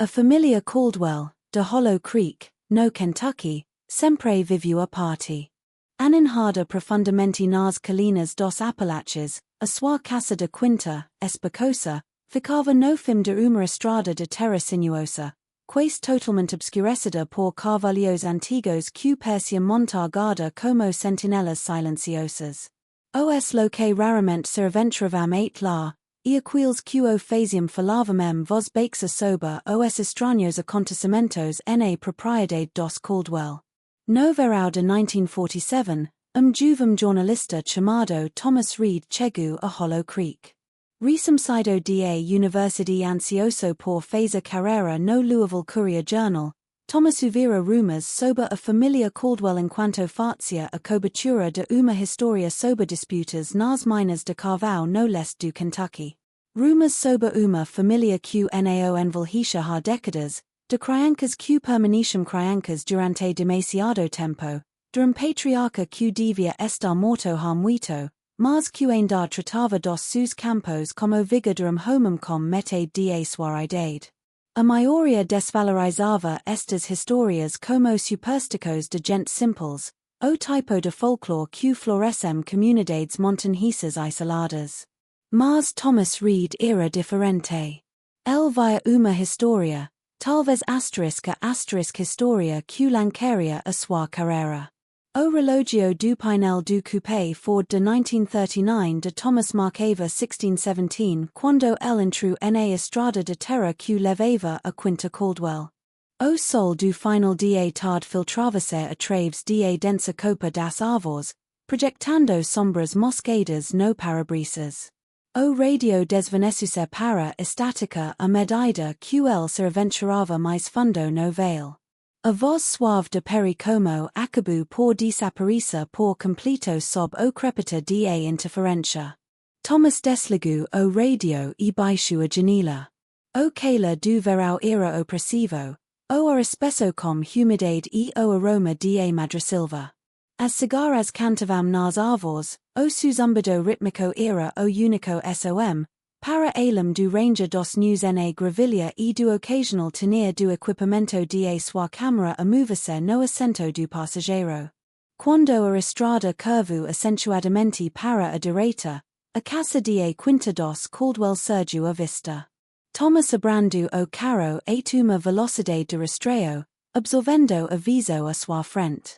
A familia Caldwell, de Hollow Creek, no Kentucky, sempre vivua party. Aninhada profundamente nas colinas dos Apalaches, a sua casa de quinta, especosa, ficava no fim de uma estrada de terra sinuosa, quase totalmente obscurecida por carvalhos antigos que pareciam montar guarda como sentinelas silenciosas. Os locais raramente se aventuravam eight lá, e aqueles que o faziam falavam voz baixa sobre os estranhos acontecimentos na propriedade dos Caldwell. No verão de 1947, jovem jornalista chamado Thomas Reed chegou a Hollow Creek. Recém-saído da Universidade ansioso por fazer carreira no Louisville Courier-Journal, Thomas ouvira rumores sobre a família Caldwell enquanto fazia a cobertura de uma história sobre disputas nas minas de carvão no leste do Kentucky. Rumors sobre uma família que nao envelhece há décadas, de crianças que permanecem crianças durante demasiado tempo, de patriarca que devia estar morto há muito, mas que ainda tratava dos seus campos como viga de homem com metade da sua idade. A maioria desvalorizava estas histórias como supersticos de gente simples, o tipo de folclore que florescem comunidades montanhisas isoladas. Mas Thomas Reed era diferente. Ele via uma história, talvez asterisk história que lançaria a sua carreira. O relógio do painel do coupé Ford de 1939 de Thomas marcava 1617 quando ele entrou na estrada de terra que levava a quinta Caldwell. O sol do final da tarde filtrava-se através da densa copa das árvores, projectando sombras mosqueadas no para-brisas. O radio desvaneceu para estática à medida que ele se aventurava mais fundo no vale. A voz suave de Perry como acabou por desaparecer por completo sob o crepita da interferência. Thomas desligou o radio e baixou a janela. O calor do verão era opressivo, o ar espesso com humidade e o aroma da madressilva. As cigarras cantavam nas árvores, o zumbido rítmico era o único som, para além do ranger dos news na gravilha e do occasional tinir do equipamento da sua câmara a mover-se no assento do passageiro. Quando a estrada curvou acentuadamente para a direita, a casa da quinta dos Caldwell surgiu à vista. Thomas abrandou o carro a uma velocidade de rastreio, absorvendo a viso à sua frente.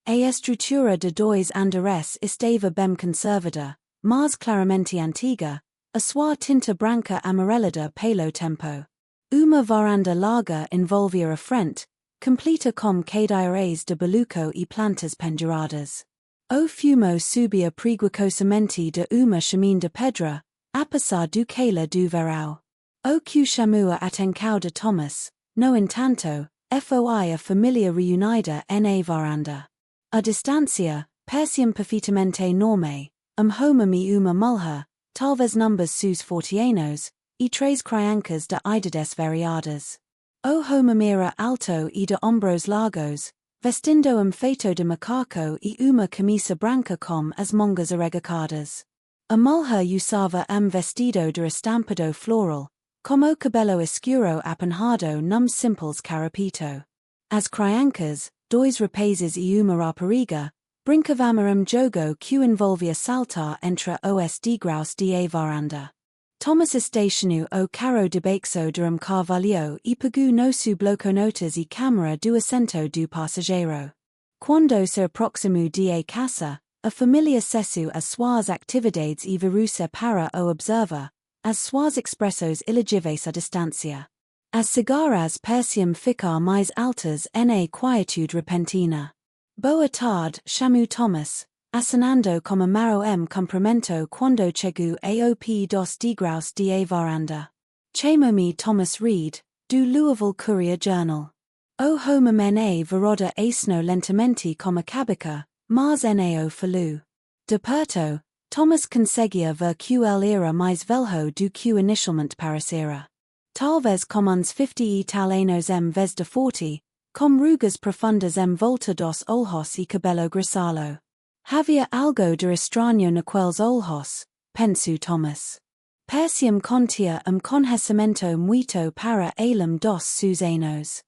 A estrutura de dois andares estava bem conservada, mas claramente antiga, a sua tinta branca amarelada pelo tempo. Uma varanda larga envolvia a frente, completa com cadeiras de beluco e plantas penduradas. O fumo subia preguiçosamente de uma chaminé de pedra, apesar do calor do verão. O que chamou a atenção de Thomas, no entanto, foi a família reunida na varanda. A distância, pareciam perfeitamente norme, homem e uma mulher, talvez numbers sus 40 anos, e três crianças de idades variadas. O homem era alto e de ombros largos, vestindo feito de macaco e uma camisa branca com as mangas arregaçadas. A mulher usava vestido de estampado floral, com o cabelo escuro apanhado num simples carapito. As crianças, dois rapazes e uma rapariga, brincavam jogo que envolvia saltar entre os degraus da varanda. Thomas estacionou o carro debaixo de carvalho e pegou no seu bloco notas e câmera do assento do passageiro. Quando se aproximou da casa, a família cessou as suas atividades e virou-se para o observar, as suas expressões ilegíveis à distância. As cigarras pareciam ficar mais altas na quietude repentina. Boa tarde, chamou Thomas, acenando como maro cumprimento quando chegou ao pé dos degraus da varanda. Chamo-me Thomas Reed, do Louisville Courier-Journal. O homem veroda asno lentamente como a cabica, mas nao falou. De perto, Thomas conseguia ver que ele era mais velho do que inicialmente parecera. Talvez com uns 50 e tal anos vez de 40, com rugas profundas volta dos olhos e cabelo grisalho. Havia algo de estranho naqueles olhos, pensou Thomas. Persium contia conhecimento muito para além dos seus anos.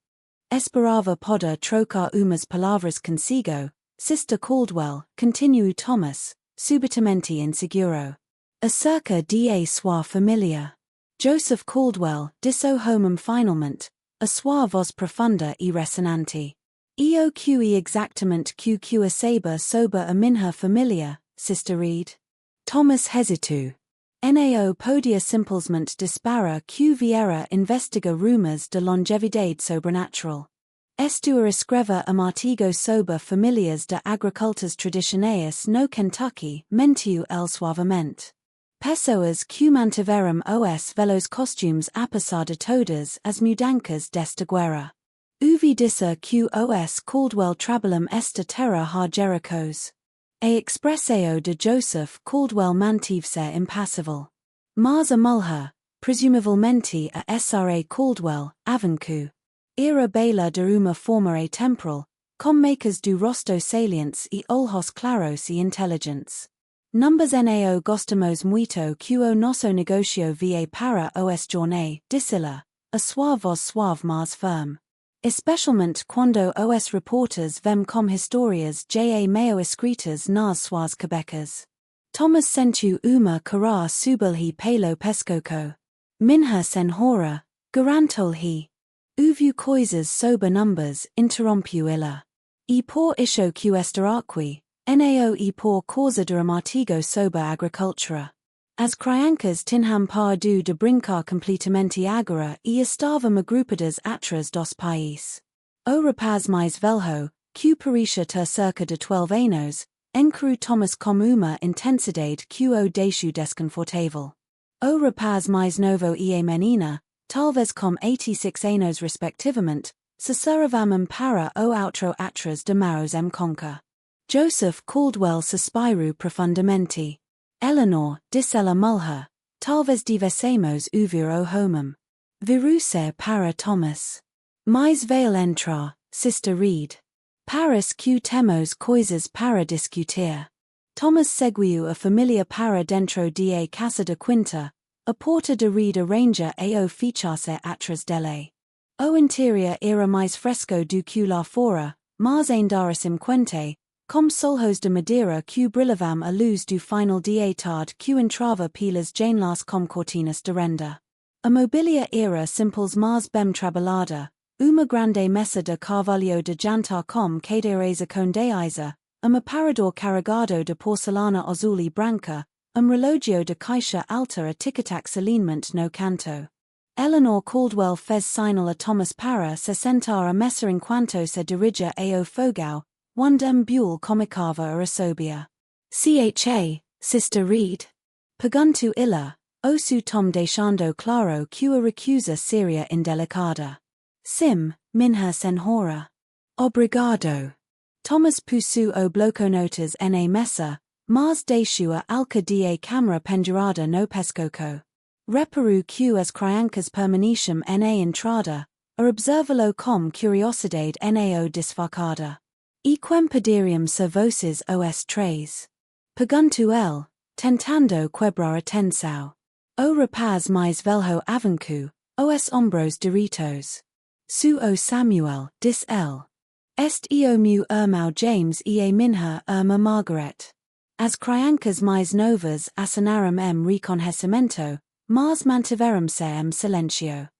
Esperava poder trocar umas palavras consigo, Sister Caldwell, continuou Thomas, subitamente inseguro. Acerca de sua família. Joseph Caldwell, disso homem finalmente, a sua voz profunda e ressonante. Eo que exactamente que saber sobre a minha família, Sister Reed? Thomas hesitou. Nao podia simplesmente disparar que viera investigar rumors de longevidade sobrenatural. Estua escreva artigo sobre famílias de agricultores tradicionais no Kentucky, mentiu el suavemente. Pessoas que mantiveram os velos costumes apesar de todas as mudanças desta guerra. Uvi disse que os Caldwell trabalham esta terra ha Jerichos. A expressão de Joseph Caldwell mantive-se impassível. Mas a mulher, presumivelmente a Sra. Caldwell, avançou. Era bela de uma forma atemporal, com marcas do rosto salientes e olhos claros e inteligentes. Numbers nao gostamos muito que o nosso negócio vie para os jornais, disse-lhe, a sua voz suave mas firme. Especialmente quando os reporters vêm com histórias já meio escritas nas suas cabecas. Thomas sentiu uma cara subir-lhe pelo pescoço. Minha senhora, garantou-lhe. Ouviu coisas sobre numbers, interrompeu ela. E por isso que esta aqui, nao e por causa de artigo sobre agricultura. As crianças tinham parado de brincar completamente agora e estavam agrupadas atrás dos pais. O rapaz mais velho, que parecia ter cerca de 12 anos, encarou Thomas com uma intensidade que o deixou desconfortável. O rapaz mais novo e a menina, talvez com 86 anos respectivamente, se servavam para o outro atrás de maus conca. Joseph Caldwell suspirou profundamente. Eleanor, disse ela mulher, talvez devessemos ouvir o homem. Virou-se para Thomas. Mais vale entrar, Sister Reed. Parece que temos coisas para discutir. Thomas seguiu a família para dentro de a casa de quinta, a porta de Reed arranja ao fechar-se atrás dele. O interior era mais fresco do que lá fora, mas ainda cinquenta, com soljos de madeira que brilhavam à luz do final de tarde que entrava pelas janelas com cortinas de renda. A mobília era simples mas bem trabalhada, uma grande mesa de carvalho de jantar com cadeiras condeiza, aparador carregado de porcelana azul e branca, relógio de caixa alta a tic-tac alinhamento no canto. Eleanor Caldwell fez sinal a Thomas para se sentar a mesa enquanto se dirige ao fogão, onde bull comicava a assobia. Cha, Sister Reed? Perguntou ela, osso Tom deixando claro que a recusa seria indelicada. Sim, minha senhora. Obrigado. Thomas puxou o bloco notas na mesa, mas deixou a alca de a câmara pendurada no pescoço. Reparou que as crianças permaneciam na entrada, a observá-lo com curiosidade nao disfarçada. E quem poderiam ser vocês os três? Perguntou ele, tentando quebrar a tensão. O rapaz mais velho avançou, os ombros direitos. Sou o Samuel, disse ele. Este o meu irmão James e a minha irmã Margaret. As crianças mais novas assinaram reconhecimento, mas mantiveram-se silêncio.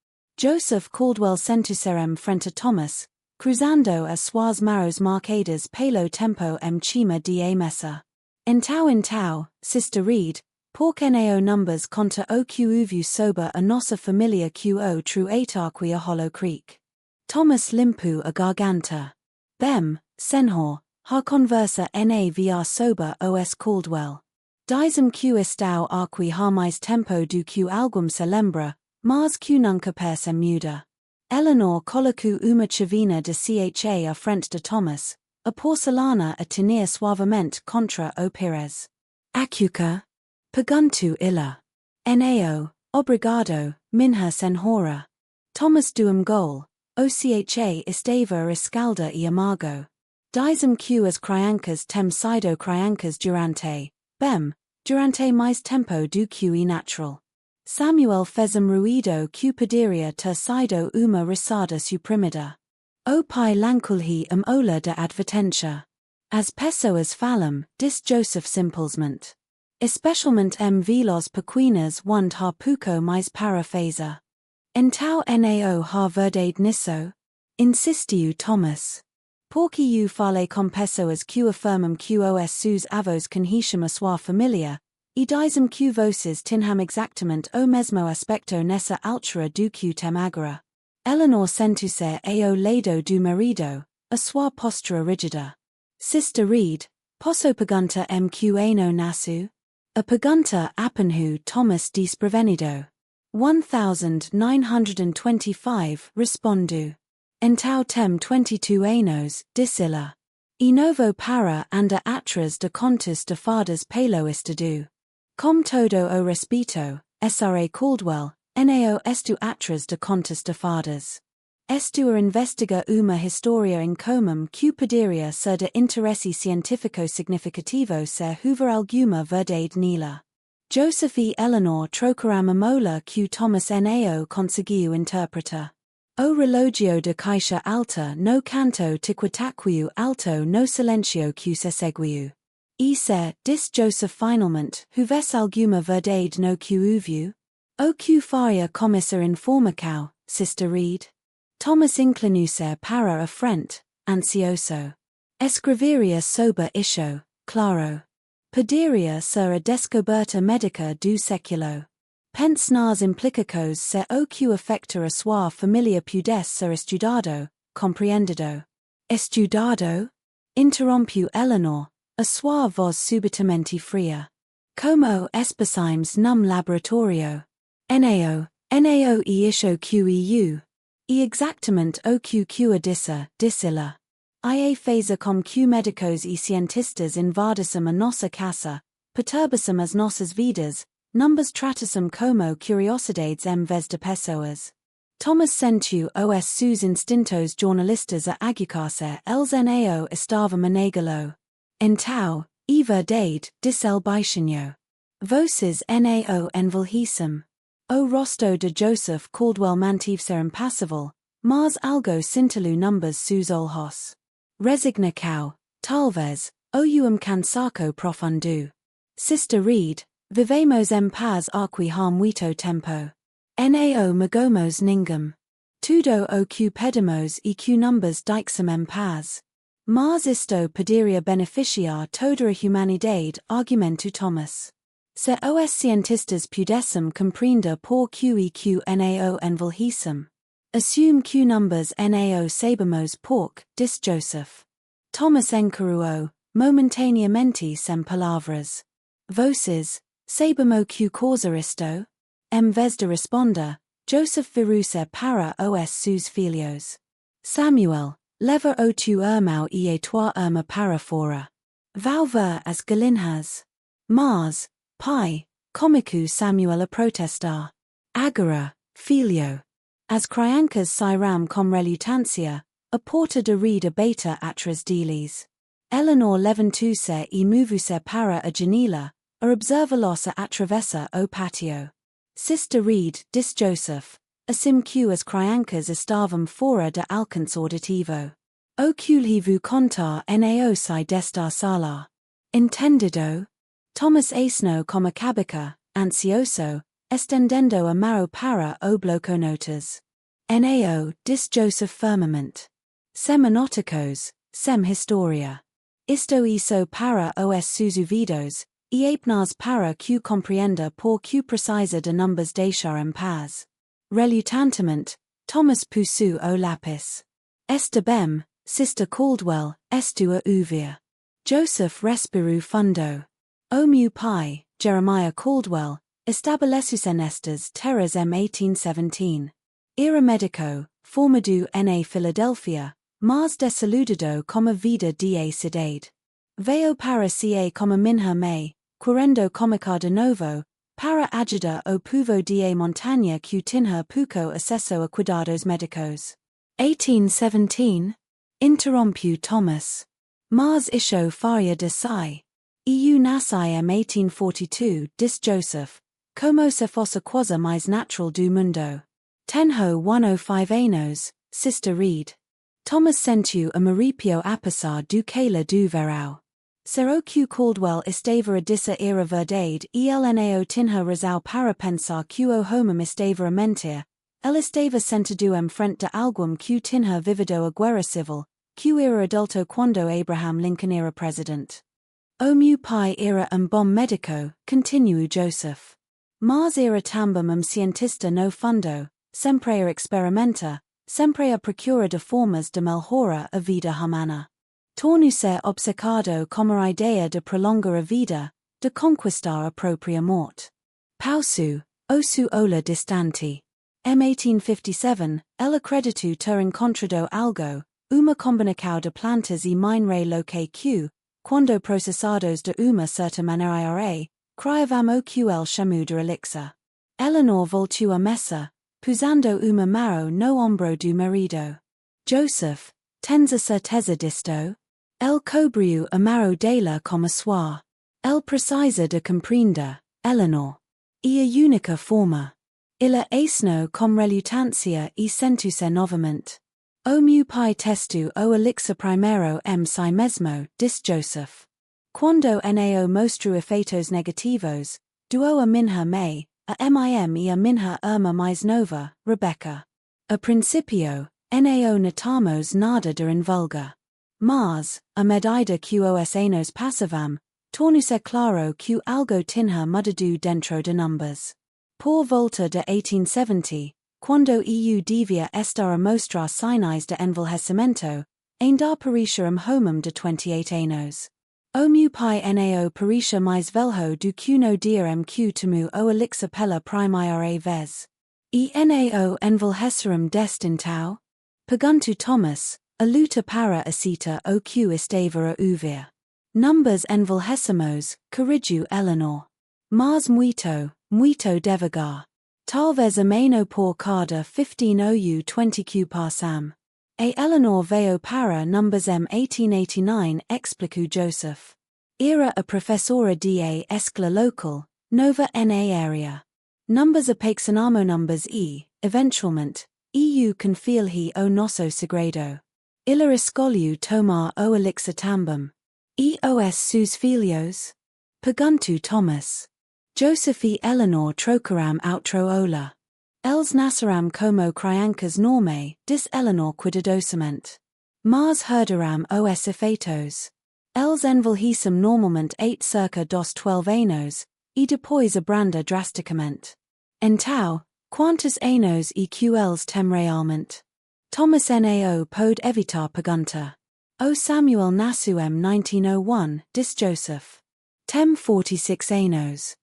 Joseph Caldwell sentou-se frente a Thomas, cruzando as suas mãos marcadas pelo tempo cima de a mesa. Então, Sister Reed, por que não numbers conta o que ouviu sobre a nossa família que o true aqui a Hollow Creek? Thomas limpou a garganta. Bem, senhor, ha conversa na via sobre os Caldwell. Dizem que estão aqui há mais tempo do que algum se lembra, mas que nunca perce muda. Eleanor colocou uma chávena de cha à frente de Thomas, a porcelana a tinir suavemente contra o pires. Acuca? Perguntou ela. Nao, obrigado, minha senhora. Thomas gol, o cha estava escalda e amargo. Dizem que as crianças têm sido crianças durante mais tempo do que natural. Samuel fezem ruido cupideria tercido uma risada suprimida. O pai lanculhi ola de advertentia. As pessoas falam, dis Joseph simplesmente. Especialmente velos pequenas onde há pouco mais para fazer. Então nao há verdade nisso? Insistiu Thomas. Porque eu falei com pessoas que affirmam que os seus avós conheciam a sua família, e dizem que vocês tinham exactamente o mesmo aspecto nessa altura do que tem agora. Eleanor sentou-se ao lado do marido, a sua postura rígida. Sister Reed, posso perguntar que ano nasceu? A pergunta apanhou Thomas desprevenido. 1925, respondo. Então tem 22 anos, disse-lhe. E novo para andar atrás de contos de fadas pelo estado. Como todo o respeito, Sra. Caldwell, nao estou atrás de contos de fadas. Estou a investigar uma história incomum que poderia ser de interesse científico significativo se houver alguma verdade nela. Joseph e Eleanor trocaram a mola que Thomas nao conseguiu interpretar. O relógio de caixa alta no canto tiquitaquio alto no silêncio que se seguiu. E se, disse Joseph finalmente, houvesse alguma verdade no que ouviu? O que faria começar informação, Sister Reed? Thomas inclinou-se para a frente, ansioso. Escreveria sobre isso, claro. Poderia ser a descoberta médica do século. Pense nas implicações se o que afecta a sua família pudesse ser estudado, compreendido. Estudado? Interrompeu Eleanor, a sua voz subitamente fria. Como espécimes num laboratório. Nao e isso que e exactamente o que a disse-lhe. Ia fazer com que médicos e cientistas invadissem a nossa casa, perturbassem as nossas vidas, numbers tratassem como curiosidades em vez de pessoas. Thomas sentiu os seus instintos jornalistas a aguçar-se, eles nao estavam a negá-lo. Então, e verdade, disse ele baixinho. Vocês nao envelhecem. O rosto de Joseph Caldwell mantive-se impassível, mas algo cintilou numbers seus olhos. Resignação, talvez, o cansaço profundo. Sister Reed, vivemos em paz aqui há muito tempo. Nao magomos ninguém. Tudo o que pedimos e que numbers dixem em paz. Mas isto poderia beneficiar toda a humanidade, argumento Thomas. Se os cientistas pudessem compreender por que nao envelhecem. Assume que numbers nao sabemos porquê, disse Joseph. Thomas encarou, momentaneamente sem palavras. Vocês, sabemos que causa isto? Em vez de responder, Joseph virou-se para os seus filhos. Samuel, leva o teu irmão e a tua irmã para fora. Vão ver as galinhas. Mas, pai, comico Samuel a protestar. Agora, filho. As crianças sairão com relutância, a porta de Reed abata atrás deles. Eleanor levantou-se e moveu-se para a janela, a observá-los a atravessar o pátio. Sister Reed, disse Joseph, assim que as crianças estavam fora de alcance auditivo. O que lhe vou contar nao sai desta sala. Entendido? Thomas acenou como a cabeça, ansioso, estendendo a mão para o bloco notas. Nao, disse Joseph firmemente. Sem anóticos, sem história. Isto isso para os seus ouvidos, e apenas para que compreenda por que precisa de numbers deixar em paz. Relutantemente, Thomas puxou o lápis. Está bem, Sister Caldwell, estou a ouvir. Joseph respirou fundo. O meu pai, Jeremiah Caldwell, estabeleceu-se nestas terras em 1817. Era médico, formado na Filadélfia, mas desiludido com a vida de cidade. Veio para si como minha mãe, querendo começar de novo, para ajudar o povo de montanha que tinha pouco acesso a cuidados médicos. 1817? Interrompeu Thomas. Mas isso faria de si. Eu nasci em 1842, disse Joseph, como se fosse quasi mais natural do mundo. Tenho 105 anos, Sister Reed. Thomas sentiu a maripio apesar do que la do verão. Será que Caldwell estava a dizer era verdade e ele não tinha razão para pensar que o homem estava a mentir. Ele estava sentado em frente de alguém que tinha vivido a guerra civil, que era adulto quando Abraham Lincoln era presidente. O meu pai era bom médico, continuou Joseph. Mas era também cientista no fundo, sempre a experimentar, sempre a procura de formas de melhorar a vida humana. Tornou-se obcecado como a ideia de prolongar a vida, de conquistar a própria morte. Pausu, o su ola distante. Em 1857, ele acreditou ter encontrado algo, uma combinação de plantas e minerais locais que, quando processados de uma certa maneira, criavam o que ele chamou de elixir. Eleanor voltou a mesa, pusando uma mão no ombro do marido. Joseph, tens a certeza disto? Ele cobriu a mão dela como suor. Ele precisa de compreender, Eleanor. E a única forma. Ele assinou com relutância e sentou-se novamente. O meu pai testou o elixir primeiro si mesmo, disse Joseph. Quando nao mostrou efeitos negativos, doou a minha mãe, a mim e a minha irmã mais nova, Rebecca. A princípio, nao notamos nada de invulgar. Mas, a medida que os anos passavam, tornou-se claro que algo tinha mudado dentro de numbers. Por volta de 1870, quando eu devia estar a mostrar sinais de envelhecimento, ainda parecia homem de 28 anos. O meu pai nao parecia mais velho do que no dia em que tomou o elixir pela primeira vez. E nao envelheceram desde então? Perguntou Thomas, a luta para aceitar o que estava a ouvir. Numbers envelhecemos, corrigiu Eleanor. Mas muito devagar. Talvez a menos por cada 15 ou 20 que passam. A Eleanor veio para numbers em 1889, explicou Joseph. Era a professora de a escola local, nova na area. Numbers apaixonamo numbers e, eventualmente, eu confio-lhe o nosso segredo. Ele escolheu tomar o elixir também. E os seus filhos? Perguntou Thomas. Joseph e Eleanor trocaram outro olá. Eles nasceram como crianças normais, disse Eleanor cuidadosamente. Mas herdaram os efeitos. Eles envelhecem normalmente cerca dos 12 anos, e depois abranda drasticamente. Então, quantos anos e que eles têm realmente? Thomas nao pode evitar pergunta. O Samuel nasceu em 1901, disse Joseph. Tem 46 anos.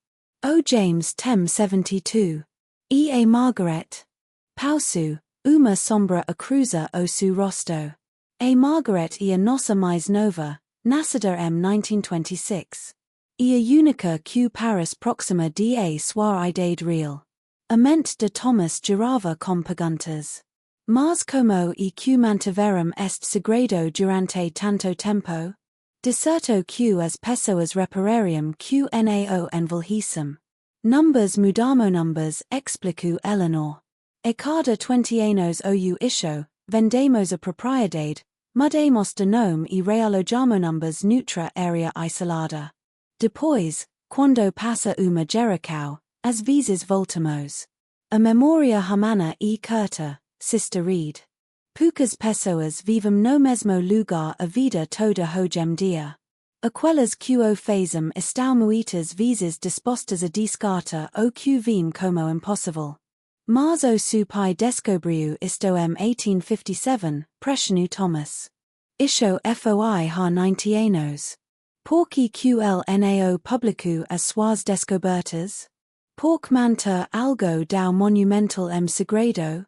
O James tem 72. E a Margaret? Pausu, uma sombra a cruza o seu rosto. A Margaret e a nossa mais nova, nascida em 1926. E a única que parece próxima de a sua idade real. A mente de Thomas girava com perguntas. Mas como e que mantiveram este segredo durante tanto tempo? De certo que as pessoas reparariam que nao envelhecem. Numbers mudamo numbers, explicou Eleanor. A cada 20 anos ou isho, vendemos a propriedade, mudamos de nome e realojamo numbers noutra área isolada. Depois, quando passa uma geração, às vezes voltamos. A memória humana é curta, Sister Reed. Poucas pessoas vivem no mesmo lugar a vida toda hoje em dia. Aquelas que o fazem estão muitas vezes dispostas a descartar o que vêm como impossível. Mas o seu pai descobriu isto em 1857, pressionou Thomas. Isto foi há 90 anos. Por que ele nao publicou as suas descobertas? Por que manter algo tão monumental em segredo?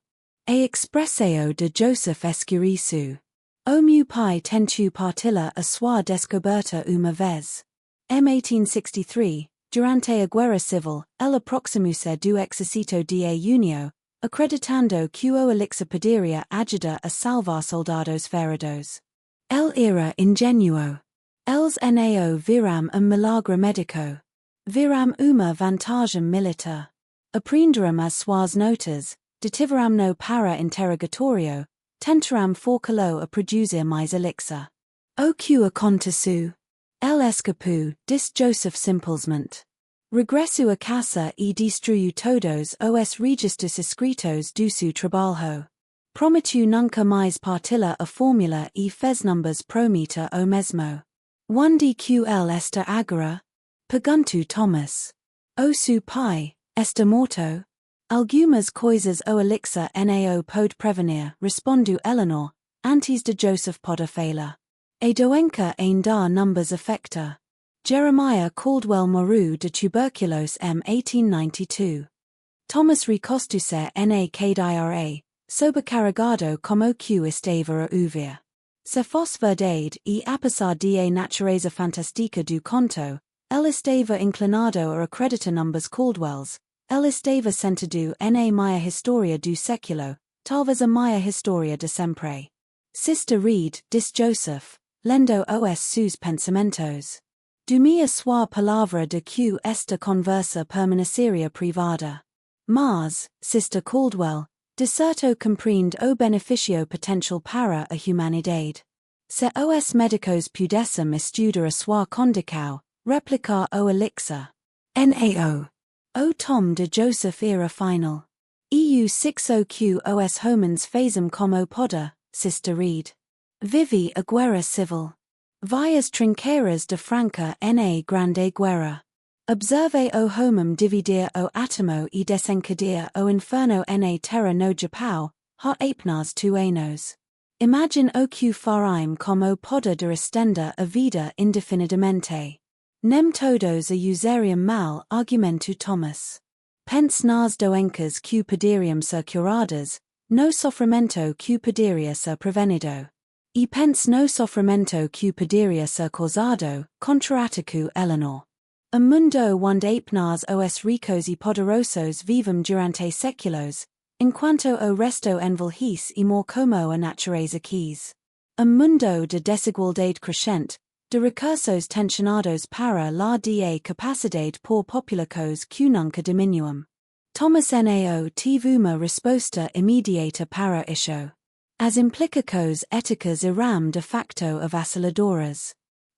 A expressão de Joseph escurece. O meu pai tentou partilhar a sua descoberta uma vez. Em 1863, durante a Guerra Civil, ele aproximou-se do exército de União, acreditando que o elixir poderia ajudar a salvar soldados feridos. Ele era ingenuo. Eles nao viram milagre médico. viram uma vantagem militar. Aprenderam as suas notas, detiveram no para interrogatorio, tentaram forcá-lo a produzir mais elixir. O que aconteceu? Ele escapou, disse Joseph simplesmente. Regresso a casa e destruiu todos os registros escritos do seu trabalho. Prometeu nunca mais partilhar a fórmula e fez numbers prometa o mesmo. Onde que ele está agora? Perguntou Thomas. O seu pai está morto? Algumas coisas o elixir não pode prevenir, respondeu Eleanor, antes de Joseph poder falar. A doença em dar numbers affecta. Jeremiah Caldwell morreu de tuberculose em 1892. Thomas recostou-se na cadeira, sobrecarregado como que estava a ouvir. Se fosse verdade, e apesar de a natureza fantástica do conto, ele estava inclinado a acreditar numbers Caldwells, ele estava sentado na maior história do século, talvez a maior história de sempre. Sister Reed, disse Joseph, lendo os seus pensamentos. Dumi a sua palavra de que esta conversa permaneceria privada. Mas, Sister Caldwell, de certo compreende o benefício potencial para a humanidade. Se os médicos pudessem estudar a sua condição, replicar o elixir. Nao. O tom de Joseph era final. Eu sixo que os homens fazem como poder, Sister Reed. Vive a guerra civil. Vai as trincheiras de Franca na grande guerra. Observe o homem dividir o átomo e desencadear o inferno na terra no Japão, há apenas 2 anos. Imagine o que faremos com o poder de estender a vida indefinidamente. Nem todos a usariam mal, argumentou Thomas. Pense nas doenças que poderiam ser curadas, no sofrimento que poderia ser prevenido. E pense no sofrimento que poderia ser causado, contra-atacou Eleanor. A mundo onde apenas os ricos e poderosos vivem durante séculos, enquanto o resto envelhece e morre como a natureza quis. A mundo de desigualdade crescente, de recursos tensionados para lá da capacidade por populacos que nunca diminuam. Thomas Nao teve uma resposta imediata para isso. As implicações éticas eram de facto avassaladoras.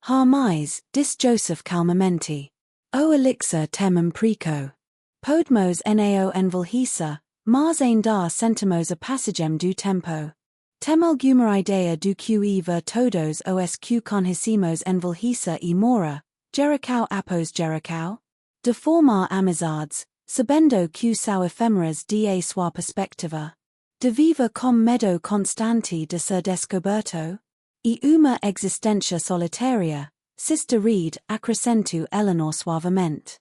Há mais, disse Joseph calmamente. O elixir tem preco. Podemos nao envelhecer, mas ainda sentimos a passagem do tempo. Tem alguma ideia do que ver todos os que conhecemos envelhecer e morrer, Jericho após Jericho? De formar amizades, sabendo que são efêmeras de a sua perspectiva. De viver com medo constante de ser descoberto? E uma existência solitária, Sister Reed, acrescentou Eleanor suavemente.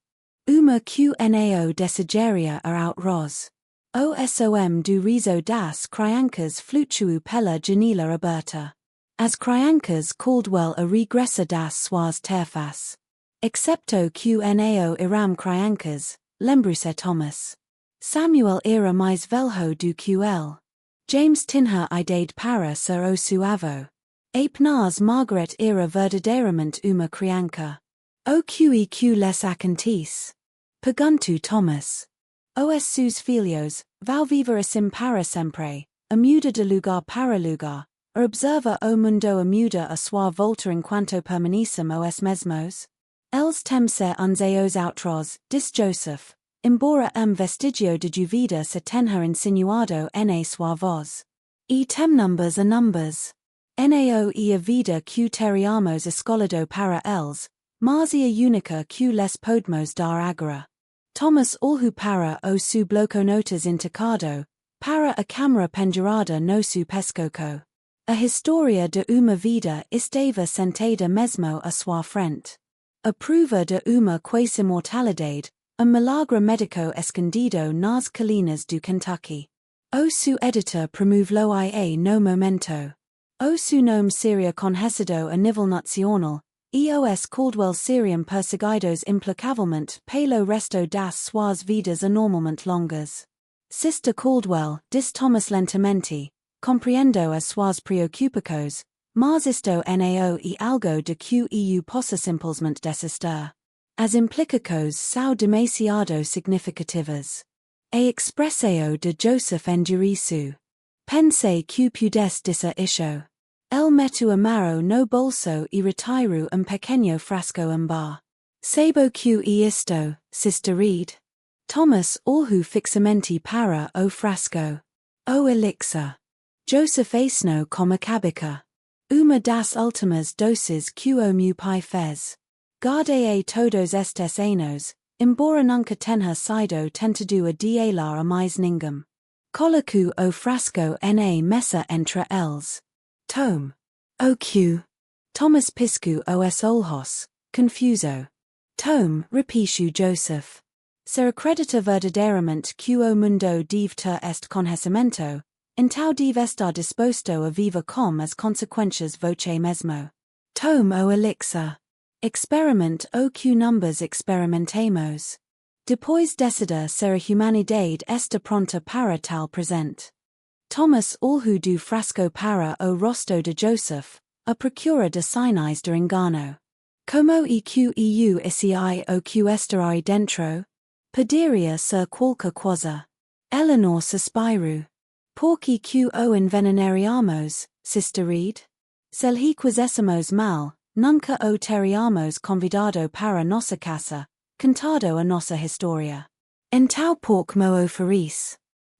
Uma que nao desejaria a outros. O som do riso das crianças flutuou pela janela aberta. As crianças Caldwell a regressa das suas tarefas. Excepto que nao eram crianças, lembrou-se Thomas. Samuel era mais velho do que ele. James tinha idade para ser o seu avô. Apenas Margaret era verdadeiramente uma criança. O que les acontece? Perguntou Thomas. Os seus filhos, vão viver assim para sempre, a muda de lugar para lugar, a observa o mundo a muda a sua volta enquanto permanecem os mesmos? Eles temem-se uns aos outros, disse Joseph, embora vestigio de dúvida se tenha insinuado na sua voz. E tem numbers a numbers. Nao e a vida que teriamos escolhido para eles, mas e a única que les podemos dar agora. Thomas olhou para o seu bloco notas intacado, para a câmara pendurada no seu pescoço. A história de uma vida estava sentada mesmo à sua frente. A prova de uma quase imortalidade, milagre médico escondido nas colinas do Kentucky. O seu editor promoveu no momento. O seu nome seria conhecido a nível nacional, e os Caldwell seriam perseguidos implacavelmente pelo resto das suas vidas anormalmente longas. Sister Caldwell, disse Thomas lentamente, compreendo as suas preocupações, mas isto nao e algo de que eu possa simplesmente desistir. as implicacos sao demasiado significativas. A expresseo de Joseph Enduriço. Pense que pudes dizer isso. El metu amaro no bolso e retiro pequeno frasco bar. Sabo que isto, sister read. Thomas alhu fixamente para o frasco. O elixir. Joseph asno como cabica. Uma das ultimas doses que o meu pai fez. Guardei todos estes anos, embora nunca tenha sido tentado a dar a mais ninguém. Coloco o frasco na mesa entre eles. Tome. O que? Thomas pisco os olhos, confuso. Tome, repichu Joseph. Se acredita verdadeiramente que o mundo deve ter este conhecimento, então deve estar disposto a viver com as consequências voce mesmo. Tome o elixir. Experiment o que numbers experimentemos. Depois decida se a humanidade está pronta para tal presente. Thomas alhu do frasco para o rosto de Joseph, a procura de sinais de engano. Como eu esse o que estará dentro? Poderia ser qualquer coisa. Eleanor suspiro. Porque que o envenenariamos, sister Reed? Se lhe quisessemos mal, nunca o teríamos convidado para nossa casa, cantado a nossa história. Então porque mo oferece?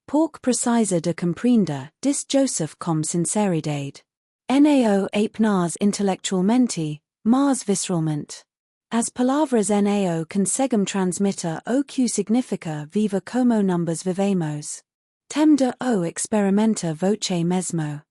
Porque precisa de compreender, disse Joseph com sinceridade. Nao apenas intelectualmente, mas visceralmente. As palavras nao conseguem transmitir o que significa viva como numbers vivemos. Temda o experimenta voce mesmo.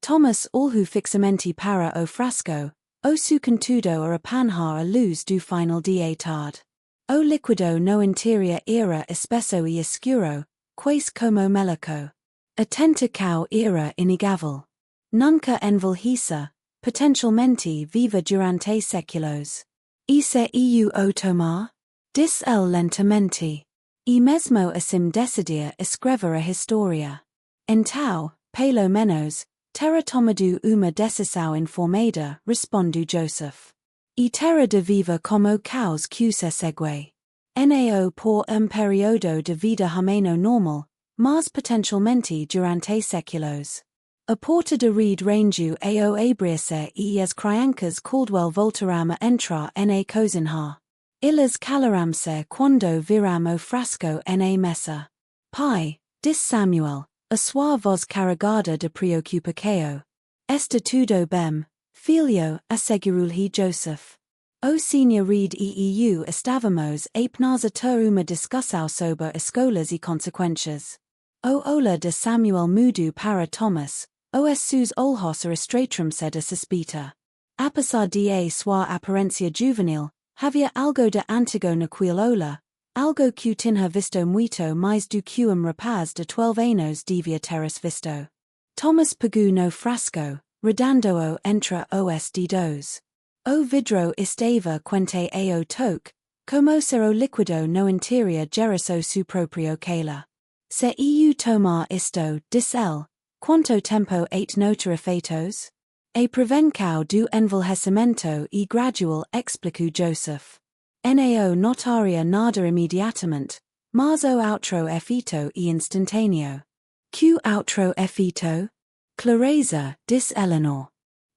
Thomas alhu fixamente para o frasco, o su contudo a apanhar a luz do final da tarde. O liquido no interior era espesso e escuro, quase como melico. Atenta cao era inegável. Nunca envelhece, potencialmente viva durante séculos. E se eu o tomar? Diz el lentamente. E mesmo assim decidir escrever a história. Então, pelo menos, terá tomado uma decisão informada, respondu Joseph. E terá de viver como caos que se segue. Nao por período de vida hameno normal, mas potencialmente durante séculos. A porta de Reed range ao abrir-se e as crianças Caldwell voltarão a entrar na cozinha. Elas calaram-se quando viram o frasco na mesa. Pai, disse Samuel, a sua voz carregada de preocupação. Está tudo bem, filho, assegurou-lhe Joseph. O Sr. Reed e eu estávamos apenas a ter uma discussão sobre escolas e consequências. O olhar de Samuel mudou para Thomas, os seus olhos restreitaram-se de suspeita. Apesar de sua aparência juvenil, havia algo de antigo naquele olhar, algo que tinha visto muito mais do que rapaz de 12 anos devia ter visto. Thomas pegou no frasco, redando-o entre os dedos. O vidro estava quente ao toque, como se o líquido no interior gerasse su proprio calor. Se eu tomar isto, disse ele, quanto tempo et notare feitos? A prevenção do envelhecimento e gradual, explicou Joseph. Nao notaria nada imediatamente, mas o outro efeito e instantâneo. Que outro efeito? Clareza, disse Eleanor.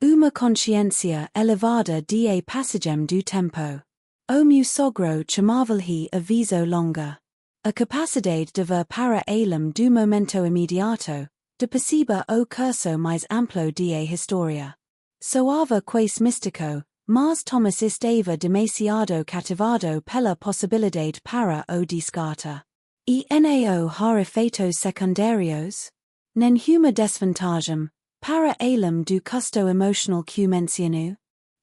Uma consciência elevada de passagem do tempo. O meu sogro chamava-lhe a viso longa. A capacidade de ver para além do momento imediato, de perceber o curso mais amplo da história. Soava quase místico, mas Thomas estava demasiado cativado pela possibilidade para o descarta. E nao há efeitos secundários? Nenhuma desvantagem, para além do custo emocional que menciono?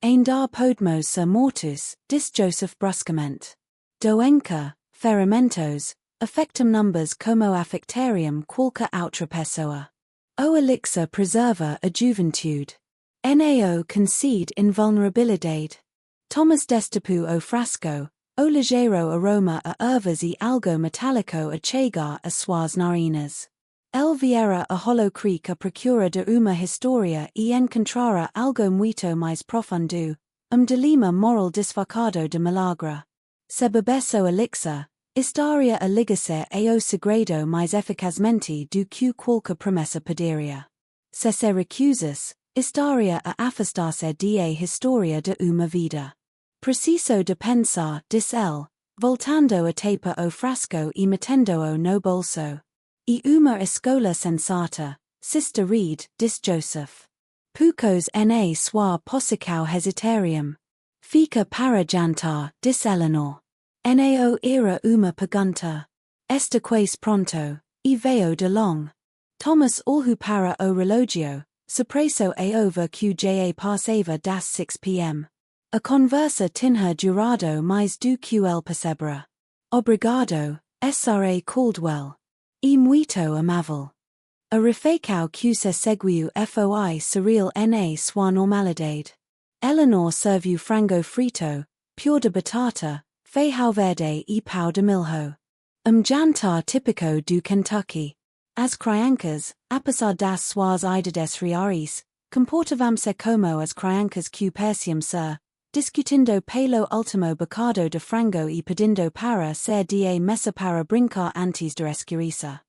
Ainda podemos ser mortos, disse Joseph bruscamente. Doença, ferimentos, affectam numbers como affectarium qualquer outra pessoa. O elixir preserva a juventude. Nao concede invulnerabilidade. Thomas destapou o frasco, o ligeiro aroma a ervas e algo metálico a chegar a suas narinas. El viera a Hollow Creek a procura de uma história e encontrara algo muito mais profundo, dilema moral desfocado de milagre. Sebabeso elixir, Historia eligacer ao segredo mais eficazmente do que qualquer promessa poderia. Se recusas, Historia a afastar-se da historia de uma vida. Preciso de pensar, disse ele, voltando a tapa o frasco e metendo-o no bolso. E uma escola sensata, Sister Reed, disse Joseph. Poucos na sua possicao hesitarium. Fica para jantar, disse Eleanor. Nao era uma pergunta. Esta quase pronto, e veio de long. Thomas olhou para o relógio, surpreso a over que já passava das 6 p.m. A conversa tinha durado mais do que ele percebera. Obrigado, Sra. Caldwell. E muito amável. A refeição que se seguiu foi surreal na sua normalidade. Eleanor serviu frango frito, puré de batata, feijão verde e pão de milho. Jantar típico do Kentucky. As crianças, apesar das suas idades reais, comportavam-se como as crianças que pareciam ser, discutindo pelo último bocado de frango e pedindo para ser da mesa para brincar antes de esquecer.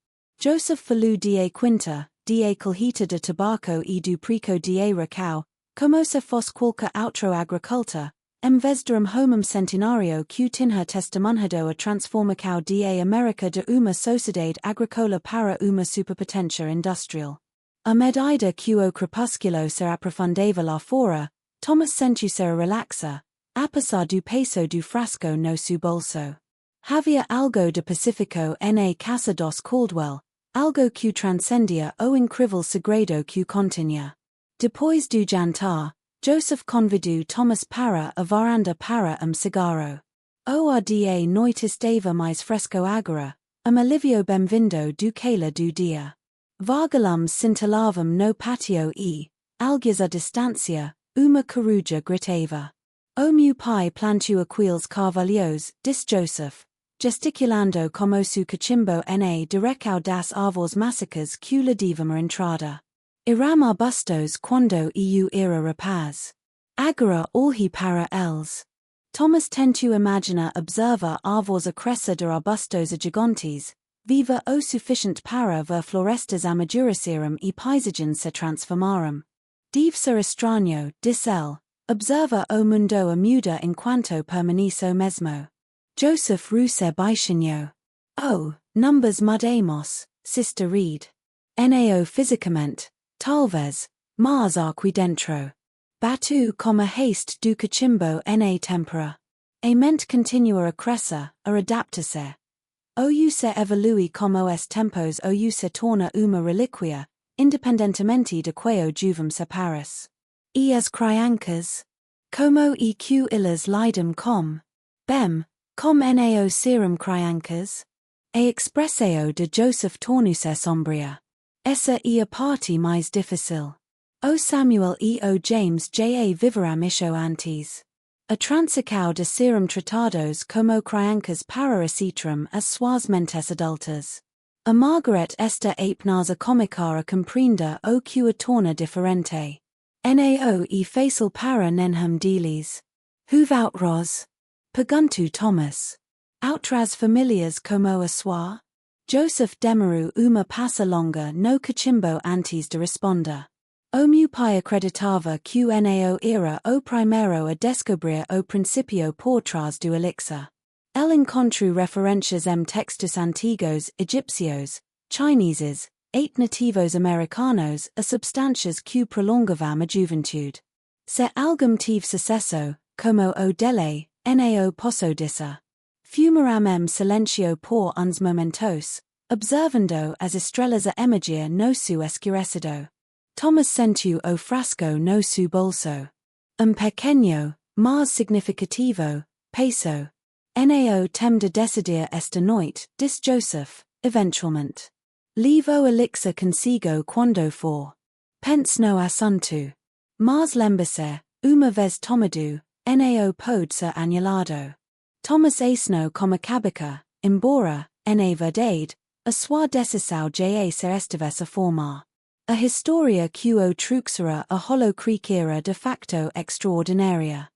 Joseph falou da quinta, da colheita de tabaco e do prico da recau, como se fosse qualquer outro agricultor, em vez de homem centenário que tinha testemunhado a transformação da América de uma sociedade agrícola para uma superpotência industrial. À medida que o crepúsculo se aprofundava lá fora, Thomas sentiu-se relaxar, apesar do peso do frasco no seu bolso. Havia algo de pacífico na casa dos Caldwell, algo que transcendia o incrível segredo que continha. Depois do jantar, Joseph convidou Thomas para a varanda para cigarro. O ar da noite estava mais fresco agora, alívio bem-vindo do que lá do dia. Vagalumes cintillavam no patio e, alguns à distância, uma coruja gritava. O meu pai plantou aqueles carvalhos, disse Joseph, gesticulando como su cachimbo na direção das árvores massacas que lhe davam a entrada. Eram arbustos quando eu era rapaz. Agora olhe para eles. Thomas tentou imaginar observar árvores a crescer de arbustos a gigantes, viva o suficiente para ver florestas amadurecerem e paisagens se transformarem. Deve ser estranho, disse ele, observa o mundo a muda enquanto permanece o mesmo. Joseph Rousseau baixinho. Oh, numbers mudamos, Sister Reed. Nao fisicamente, talvez, mas aqui dentro. Batu como haste do cachimbo na tempera. A mente continua a crescer, a adaptar-se. Ou se evolui como os tempos ou se torna uma relíquia, independentemente de qual juvem se paris. E as crianças? Como e que elas lidam com? Bem, com nao serum crianças? A expressão de Joseph tornou-se sombria. Essa é a parte mais difícil. O Samuel e o James já viveram isso antes. A transição de serem tratados como crianças para recitram as suas mentes adultas. A Margaret está apenas a comicar a compreender o que a torna diferente. Nao e fácil para nenhum deles. Outros? Perguntou Thomas. Outras famílias como a sua? Joseph demorou uma passa longa no cachimbo antes de responder. O meu pai acreditava que o nao era o primeiro a descobrir o princípio por trás do elixir. Ele encontrou referências em textos antigos egípcios, chineses, nativos americanos a substâncias que prolongavam a juventude. Se algum tive sucesso, como o dele, nao posso dizer. Fumaram em silencio por uns momentos, observando as estrelas a emergir no seu escurecido. Thomas sentiu o frasco no seu bolso. Pequeno, mas significativo, peso. Nao tem de decidir esta noite, disse Joseph, eventualmente. Leave o elixir consigo quando for. Pense no assunto. Mas lembre-se, uma vez tomado, nao pode ser anulado. Thomas asno como cabica, embora, na verdade, a sua decisão já se estivesse a formar. A história que o truxera a Hollow Creek era de facto extraordinária.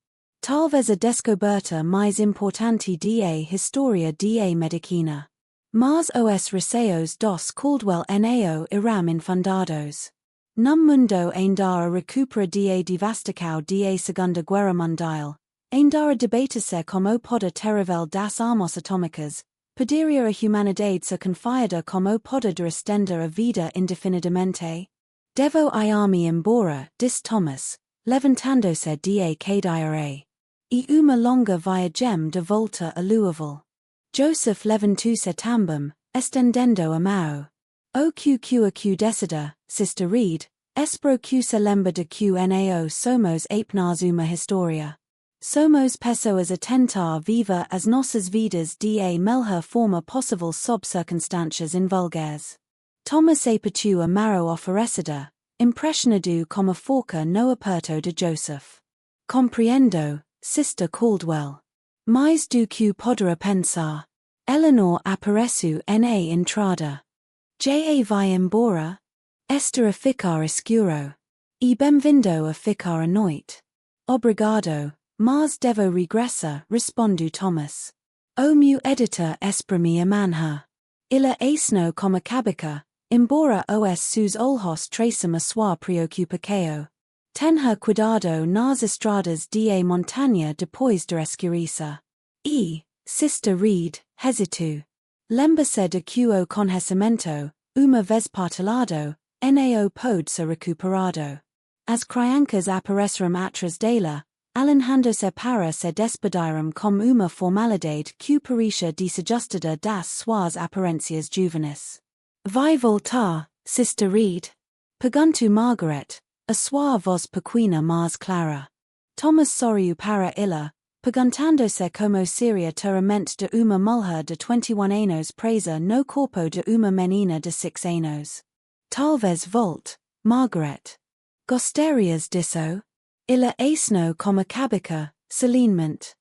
Talvez a descoberta mais importante da história da medicina. Mas os receios dos Caldwell não irão infundados. Num mundo ainda a recupera da devastação da Segunda Guerra Mundial, ainda a debate-se como pode terrivel das armas atômicas, poderia a humanidade ser confiada como pode estender a vida indefinidamente? Devo ir-me embora, disse Thomas, levantando-se da cadeira. E uma longa viagem de volta a Louisville. Joseph levantou-se também, estendendo a mão. O que decida, Sister Reed, espero que se lembre de que nao somos apenas uma história. Somos pessoas a tentar viver as nossas vidas da melhor forma possível sob circunstâncias invulgares. Thomas apertou a mão oferecida, impressionado como a forca no aperto de Joseph. Compreendo, Sister Caldwell. Mais do que poderá pensar. Eleanor apareceu na entrada. Já vai embora? Está a ficar escuro. E bem-vindo a ficar à noite. Obrigado, mas devo regressar, respondeu Thomas. O meu editor espera-me amanhã. Ele asno como cabica, embora os seus olhos traçam a sua preocupação. Tenha cuidado nas estradas da montanha depois de escurece. E, Sister Reed, hesitou. Lembre-se de que o conhecimento, uma vez partilhado, não pode ser recuperado. As crianças apareceram atrás dela, alejando-se para se despedirem com uma formalidade que parecia desajustada das suas aparências juvenis. Vai voltar, Sister Reed? Perguntou Margaret, a sua voz pequena mais clara. Thomas sorriu para ela, perguntando-se como seria ter a mente de uma mulher de 21 anos presa no corpo de uma menina de 6 anos. Talvez volte, Margaret. Gostarias disso? Ela asno como cabica, solenemente.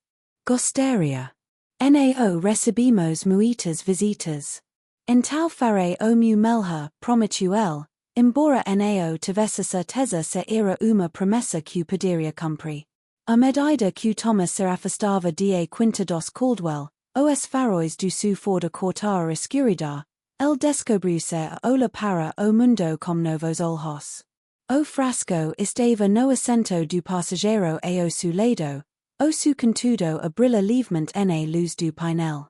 Gostaria. Nao recebemos muitas visitas. Então farei o meu melhor, prometeu ele, embora nao tivesse certeza se era uma promessa que poderia cumprir. A medida que Thomas se afastava da quinta dos Caldwell, os faróis do seu fora cortar a escuridão, ele descobriu-se a olhar para o mundo com novos olhos. O frasco estava no assento do passageiro ao seu lado, o seu contudo a brilhar livremente na luz do painel.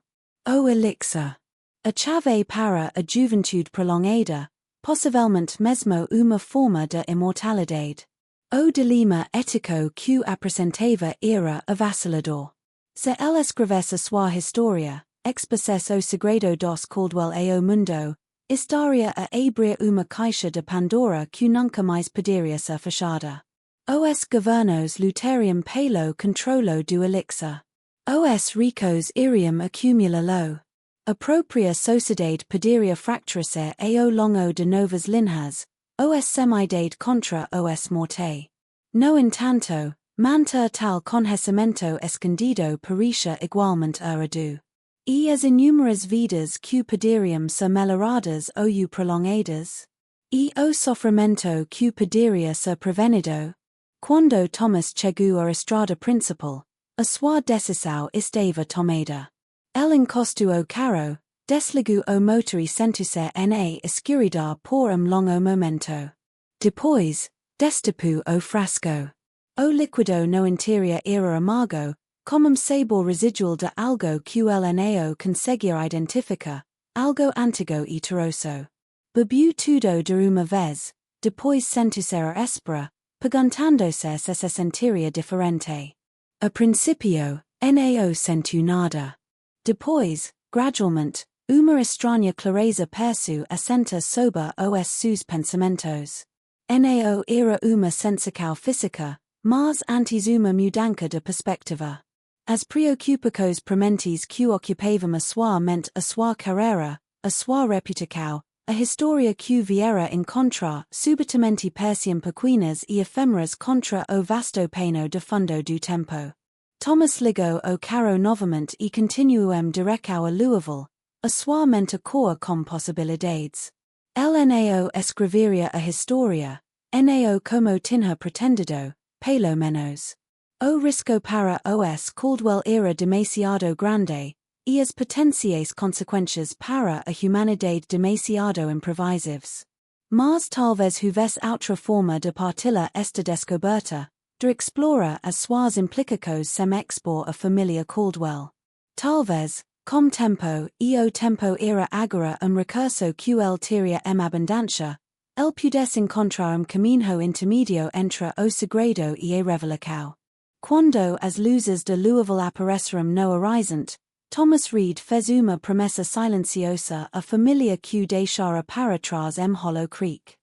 O elixir. A chave para a juventude prolongada, possivelmente mesmo uma forma de imortalidade. O dilema ético que apresentava era avassalador. Se ele escrevesse sua história, expusesse o segredo dos Caldwell ao mundo, estaria a abrir uma caixa de Pandora que nunca mais poderia ser fechada. Os governos lutariam pelo controlo do elixir. Os ricos iriam acumulá-lo. A própria sociedade poderia fracturar-se ao longo de novas linhas, os semidade contra os morte. No entanto, manter tal conhecimento escondido parecia igualmente errado. E as inúmeras vidas que poderiam ser melhoradas ou prolongadas? E o sofrimento que poderia ser prevenido? Quando Thomas chegou à estrada principal, a sua decisão estava tomada. Ele encostou o carro, desligou o motor e sentou-se na escuridão por longo momento. Depois, destapou o frasco. O líquido no interior era amargo, como sabor residual de algo que ele não conseguia identificar, algo antigo e terroso. Bebeu tudo de uma vez, depois sentou-se a esperar, perguntando-se se sentiria diferente. A princípio, não sentiu nada. Depois, gradualmente, uma estranha clareza percebeu assenta sobre os seus pensamentos. Não era uma sensação física, mas antes uma mudança de perspectiva. As preocupações prementes que ocupavam a sua mente, a sua carreira, a sua reputação, a história que viera encontrar, subitamente pareciam pequenas e efêmeras contra o vasto pano de fundo do tempo. Thomas ligou o carro novamente e continuou direto a Louisville, a sua mente coa com possibilidades. Ele não escreveria a história, não como tinha pretendido, pelo menos. O risco para os Caldwell era demasiado grande, e as potenciais consequências para a humanidade demasiado imprevisíveis. Mas talvez houvesse outra forma de partilhar esta descoberta, de explorar as suas implicações sem expor a família Caldwell. Talvez, com tempo, e o tempo era agora recurso que ele teria abundância, ele pudesse encontrar caminho intermedio entre o segredo e a revelação. Quando as luzes de Louisville apareceram no horizonte, Thomas Reed fez uma promessa silenciosa à família que deixara para trás Hollow Creek.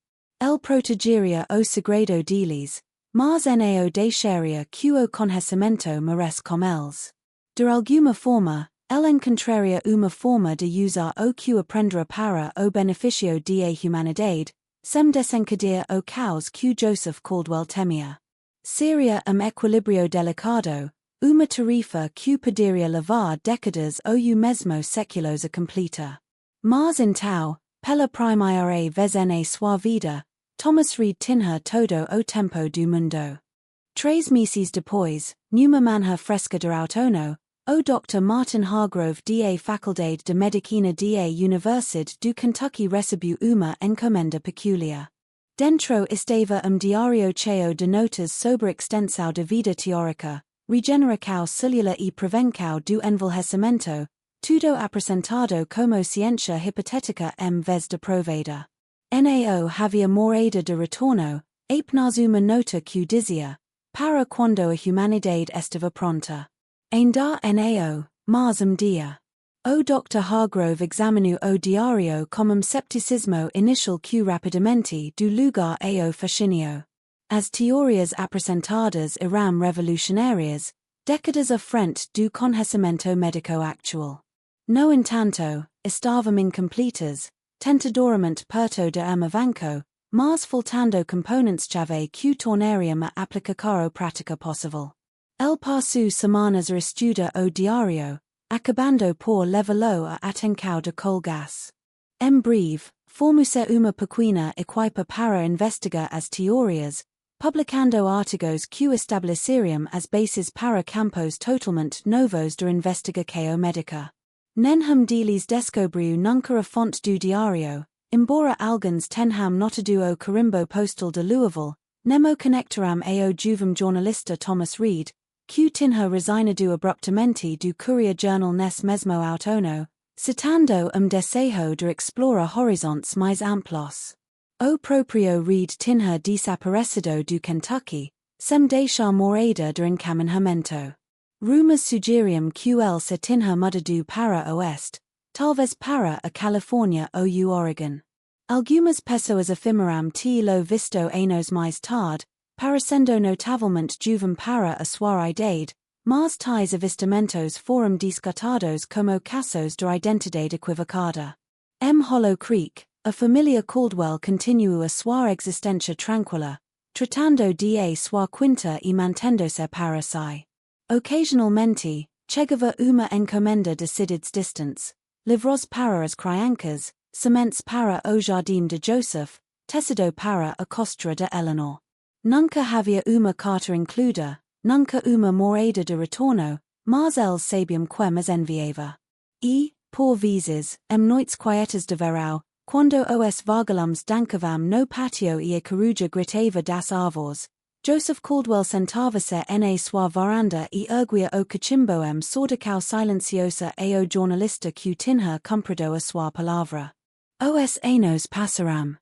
Ele protegeria o segredo deles, mas não deixaria que o conhecimento morresse com eles. De alguma forma, ele encontraria uma forma de usar o que aprendera para o benefício da humanidade, sem desencadear o caos que Joseph Caldwell temia. Seria equilíbrio delicado, uma tarefa que poderia levar décadas ou mesmo séculos a completar. Mas então, pela primeira vez em sua vida, Thomas Reed tinha todo o tempo do mundo. 3 meses depois, numa manhã fresca de outono, o Dr. Martin Hargrove da Faculdade de Medicina da Universidade do Kentucky recebeu uma encomenda peculiar. Dentro estava diário cheio de notas sobre extensão da vida teórica, regeneração celular e prevenção do envelhecimento, tudo apresentado como ciência hipotética em vez de provada. Nao havia morada de retorno, apenas uma nota que dizia, para quando a humanidade estava pronta. Ainda nao, mas dia. O Dr. Hargrove examinou o diário com scepticismo inicial que rapidamente do lugar ao fascínio. As teorias apresentadas eram revolucionárias, décadas à frente do conhecimento médico actual. No entanto, estavam incompletas, tentadoramente perto de avanço, mas faltando componentes-chave que tornariam a aplicação prática possível. Ele passou semanas a estudar o diário, acabando por levá-lo a atenção de colgas. Em breve, formou-se uma pequena equipa para investigar as teorias, publicando artigos que estabeleceriam as bases para campos totalmente novos de investigação médica. Nenhum deles descobriu nunca a fonte do diário, embora alguns tenham notado o carimbo postal de Louisville, nemo conectaram ao jovem jornalista Thomas Reed, que tinha resignado abruptamente do Courier Journal nesse mesmo outono, citando desejo de explorar horizontes mais amplos. O próprio Reed tinha desaparecido do Kentucky, sem deixar morada de encaminhamento. Rumors sugeriam que ele se tinha mudado para oeste, talvez para a Califórnia ou o Oregon. Algumas pessoas afirmaram tê-lo visto anos mais tarde, parecendo notavelmente jovem para a sua idade, mas tais avistamentos foram descartados como casos de identidade equivocada. Hollow Creek, a família Caldwell continuou a sua existência tranquila, tratando de sua quinta e mantendo-se para si. Ocasionalmente, chegava uma encomenda de cidades distantes, livros para as crianças, sementes para o jardim de Joseph, tecido para a costura de Eleanor. Nunca havia uma carta incluída, nunca uma morada de retorno, mas eles sabiam como as enviava. E, por vezes, noites quietas de verão, quando os vagalumes dancavam no patio e a coruja gritava das árvores, Joseph Caldwell sentava-se na sua varanda e erguia o cachimbo sordacão silenciosa ao jornalista que tinha cumprido a sua palavra. Os anos passaram.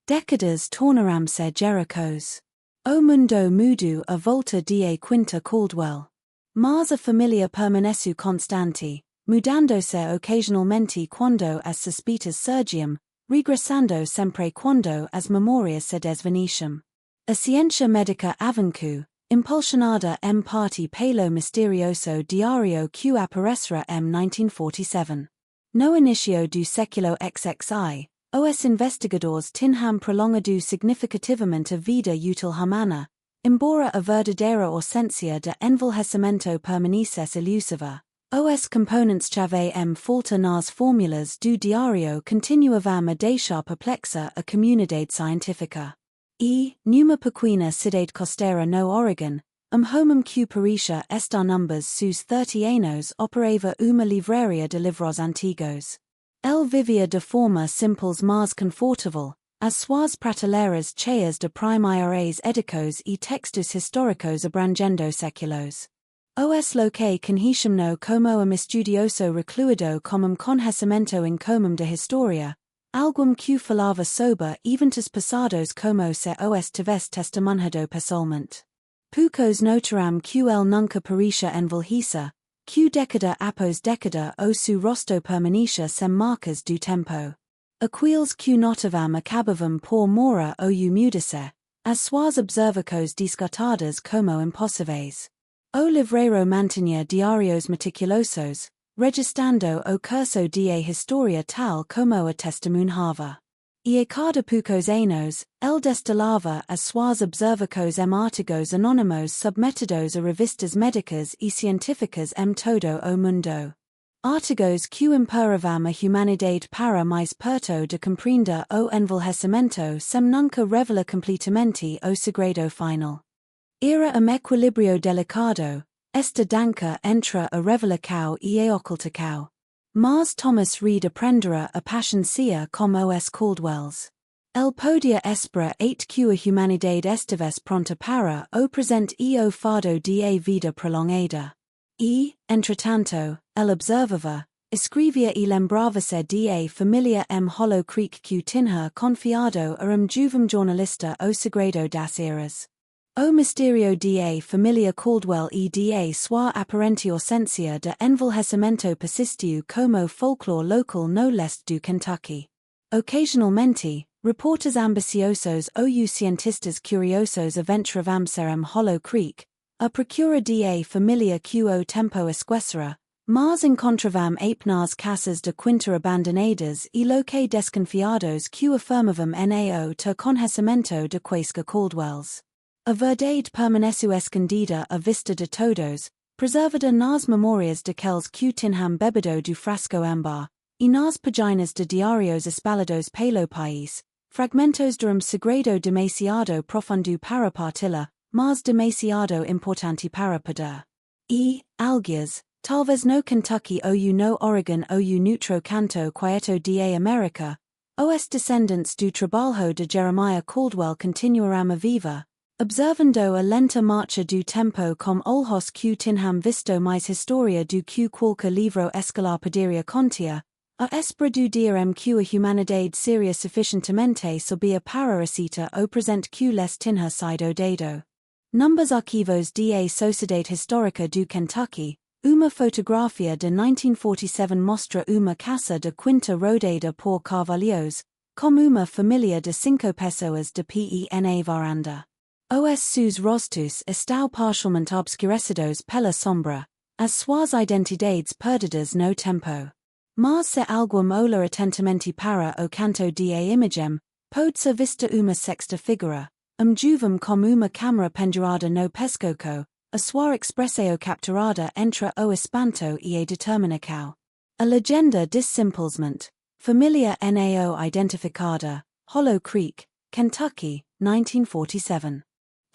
Décadas tornaram-se Jericós. O mundo mudou a volta de quinta Caldwell. Mas a família permaneceu constante, mudando-se ocasionalmente quando as suspeitas surgiam, regressando sempre quando as memórias se desvaneciam. A ciência médica avançou, impulsionada em parte pelo misterioso diário que aparecera em 1947. No início do século XXI, os investigadores tinham prolongado significativamente a vida útil humana, embora a verdadeira ausência de envelhecimento permanecesse elusiva. Os componentes-chave falta nas fórmulas do diário continuavam a deixar perplexa a comunidade científica. E, numa pequena cidade costeira no Oregon, homum q perisha estar numbers sus 30 anos operava uma livraria de livros antigos. El vivia de forma simples mas confortável, as suas prateleiras cheias de primeiros edicos e textos históricos abrangendo séculos. Os locais conhecimento como um estudioso recluido comum conhecimento incomum de historia, algum que falava sobre eventos passados como se os tivesse testemunhado pessoalmente. Poucos notaram que el nunca perisha envelhece, que decada após decada o su rosto permanecia sem marcas do tempo. Aqueles que notavam acabavam por mora ou mudice, as suas observações descartadas como impossíveis. O livreiro mantinha diários meticulosos, registrando o curso de historia tal como a testemunhava. E a cada poucos anos, el destilava as suas observações em artigos anônimos submetidos a revistas médicas e científicas em todo o mundo. Artigos que empurravam a humanidade para mais perto de compreender o envelhecimento sem nunca revelar completamente o segredo final. Era equilíbrio delicado, esta dança entre a revelação e a ocultação. Mas Thomas Reid aprendera a paciência como os Caldwells. El podia esperar que a humanidade estivesse pronta para o presente e o fado de a vida prolongada. E, entretanto, el observava, escrevia e lembrava-se de a família Hollow Creek que tinha confiado a jovem jornalista o segredo das eras. O mistério de a família Caldwell e de a sua aparente ausência de envelhecimento persistiu como folclore local no leste do Kentucky. Occasionalmente, reporters ambiciosos ou cientistas curiosos aventuravam-se Hollow Creek, a procura de a família que o tempo esquecera, mas encontravam apenas casas de quinta abandonadas e locais desconfiados que afirmavam nao ter conhecimento de quaisque Caldwells. A verdade permaneceu escondida à vista de todos, preservada nas memórias daqueles que tinham bebido do frasco âmbar, e nas páginas de diários espalhados pelo país, fragmentos de segredo demasiado profundo para partilhar, mas demasiado importante para perder. E, alguns, talvez no Kentucky ou no Oregon ou noutro canto quieto de América, os descendentes do trabalho de Jeremiah Caldwell continuaram a viver, observando a lenta marcha do tempo com olhos que tinham visto mais historia do que qualquer livro escolar poderia conter, a espera do dia em que a humanidade seria suficientemente sabia para aceitar o presente que lhes tinha sido dado. Numbers arquivos da Sociedade Histórica do Kentucky, uma fotografia de 1947 mostra uma casa de quinta rodeada por carvalhos, com uma família de 5 pessoas de pé na varanda. Os seus rostos estão parcialmente obscurecidos pela sombra, as suas identidades perdidas no tempo. Mas se alguém olhar atentamente para o canto de a imagem, pode-se vista uma sexta figura, jovem com uma câmera pendurada no pescoço, a sua expressão capturada entre o espanto e a determinação. A legenda diz simplesmente, família nao identificada, Hollow Creek, Kentucky, 1947.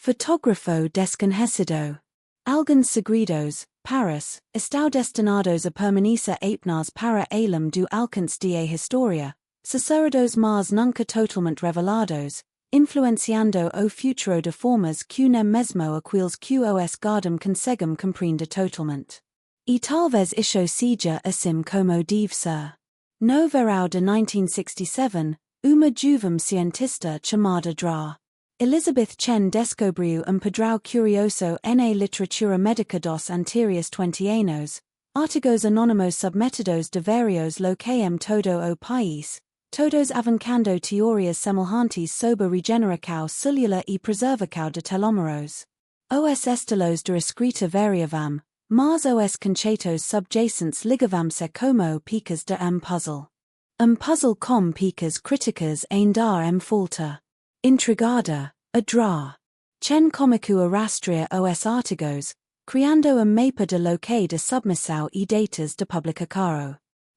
Fotógrafo desconhecido. Alguns segredos, Paris, estão destinados a permanecer apenas para além do alcance de a história, sussurrados mas nunca totalmente revelados, influenciando o futuro de formas que nem mesmo aqueles que os guardam conseguem compreender totalmente. E talvez isso seja assim como deve ser. No verão de 1967, uma jovem cientista chamada Dra. Elizabeth Chen descobriu padrão curioso na literatura médica dos anteriores 20 anos, artigos anônimos submetidos de vários locais todo o país, todos avançando teorias semelhantes sobre regeneração celular e preservação de telómeros. Os estilos de escrita variavam, mas os conceitos subjacentes ligavam-se como picas de puzzle. Puzzle com picas críticas em dar falta. Intrigada, a Dra. Chen comicu arrastria os artigos, criando mapa de locais de submissão e datas de publicação.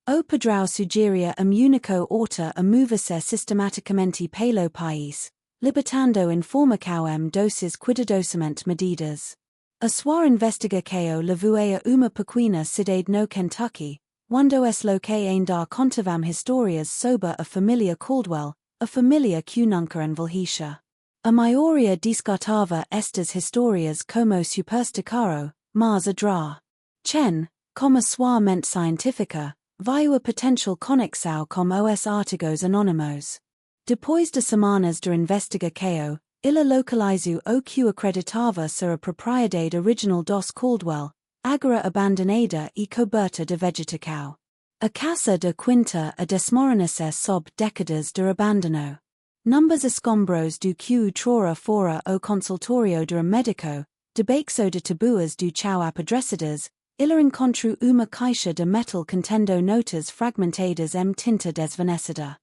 O padrão sugeria único autor a mover-se sistematicamente pelo país, libertando informação doses cuidadosamente medidas. A soir investigacio lavuea uma pequena cidade no Kentucky, quando es loque ainda contavam historias sobre a família Caldwell, a família que nunca envelhecia. A maioria descartava estas historias como supersticaro, mas a dra. Chen, como suamente científica, viu a potential conexão com os artigos anônimos. Depois de semanas de investigação, ela localizou o que acreditava ser a propriedade original dos Caldwell, agora abandonada e coberta de vegetação. A casa de quinta a desmoronecer sob décadas de abandono. Numbers escombros do que trora fora o consultório de médico, debaixo de tabuas do chão apodrecidas, ela encontrou uma caixa de metal contendo notas fragmentadas tinta desvanecida.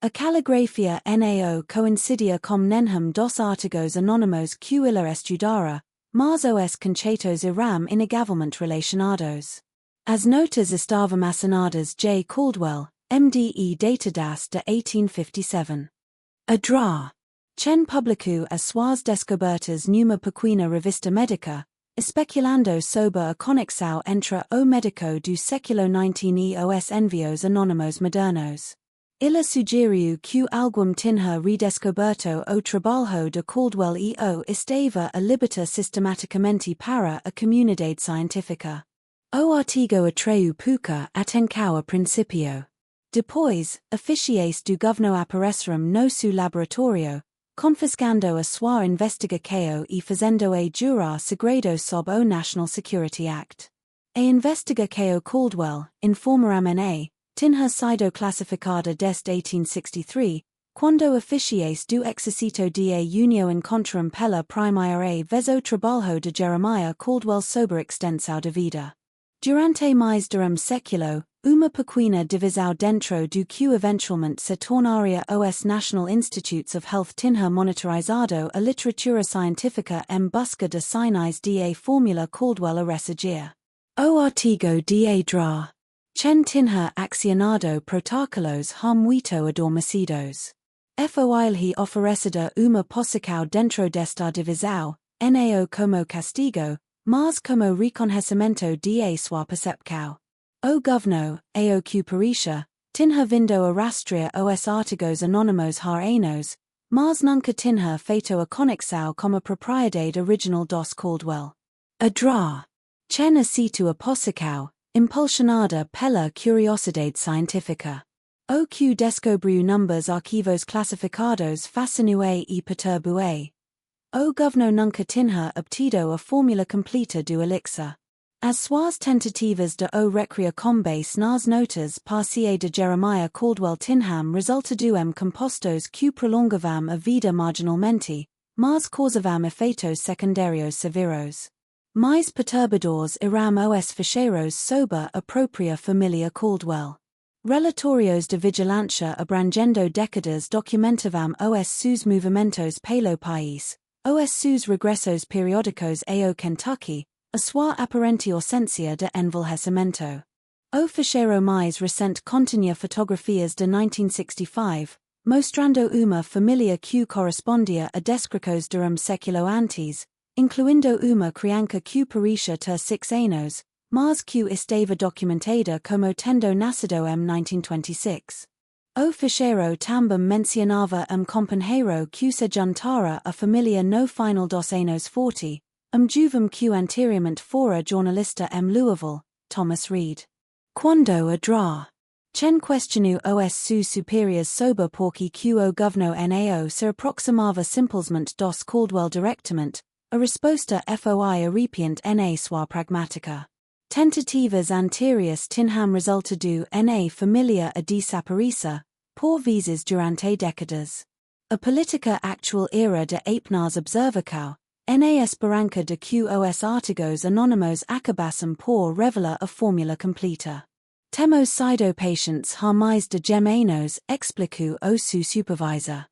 A caligrafia nao coincidia com nenhum dos artigos anônimos que ela estudara, mas os conceitos eram inegavelmente relacionados. As notas estavam assinadas J. Caldwell, MDE datadas de 1857. A dra. Chen publicou as suas descobertas numa pequena revista médica, especulando sobre a conexão entre o médico do século XIX e os envios anônimos modernos. Ela sugeriu que algum tinha redescoberto o trabalho de Caldwell e o estava a libertar sistematicamente para a comunidade científica. O artigo atraiu pouca atenção a princípio. Depois, oficiais do governo apareceram no seu laboratório, confiscando a sua investigação e fazendo-a jurar segredos sob o National Security Act. A investigação Caldwell, informaram tinha sido classificada desde 1863, quando oficiais do exército da União encontraram pela primeira vez o trabalho de Jeremiah Caldwell sobre extensão de vida. Durante mais de século, uma pequena divisão dentro do que eventualmente se tornaria os National Institutes of Health tinha monitorizado a literatura científica em busca de sinais da fórmula Caldwell a ressurgir. O artigo da dra. Chen tinha accionado protocolos muito adormecidos. Foi-lhe oferecida uma posição dentro desta divisão, nao como castigo, mas como reconhecimento de sua percepção. O governo, ao que parecia, tinha vindo a rastrear os artigos anônimos há anos, mas nunca tinha feito a conexão com a propriedade original dos Caldwell. A dra. Chen aceitou a posição, impulsionada pela curiosidade científica. O que descobriu numbers arquivos classificados fascinou e perturbou. O governo nunca tinha obtido a fórmula completa do elixir. As suas tentativas de o recriar com base nas notas parcia de Jeremiah Caldwell tinham resultado em compostos que prolongavam a vida marginalmente, mas causavam efeitos secundários severos. Mais perturbadores eram os ficheiros sobre a própria família Caldwell. Relatórios de vigilância abrangendo décadas documentavam os seus movimentos pelo país, os seus regressos periódicos ao Kentucky, a sua aparente ausência de envelhecimento. O ficheiro mais recente continha fotografias de 1965, mostrando uma família que correspondia a descritos de século antes, incluindo uma criança que parecia ter 6 anos, mas que estava documentada como tendo nascido em 1926. O ficheiro também mencionava companheiro que se juntara a família no final dos anos 40, jovem que anteriormente fora jornalista em Louisville, Thomas Reed. Quando a dra. Chen questionou os seus superiores sobre por que o governo nao se aproximava simplesmente dos Caldwell directamente, a resposta foi arrepiante na sua pragmática. Tentativas anteriores tinham resultado na família a desaparecer, por vezes durante décadas. A política actual era de apenas observação, na esperança de que os artigos anônimos acabassem por revelar a fórmula completa. Temos sido pacientes há mais de 10 anos, explicou o seu supervisor.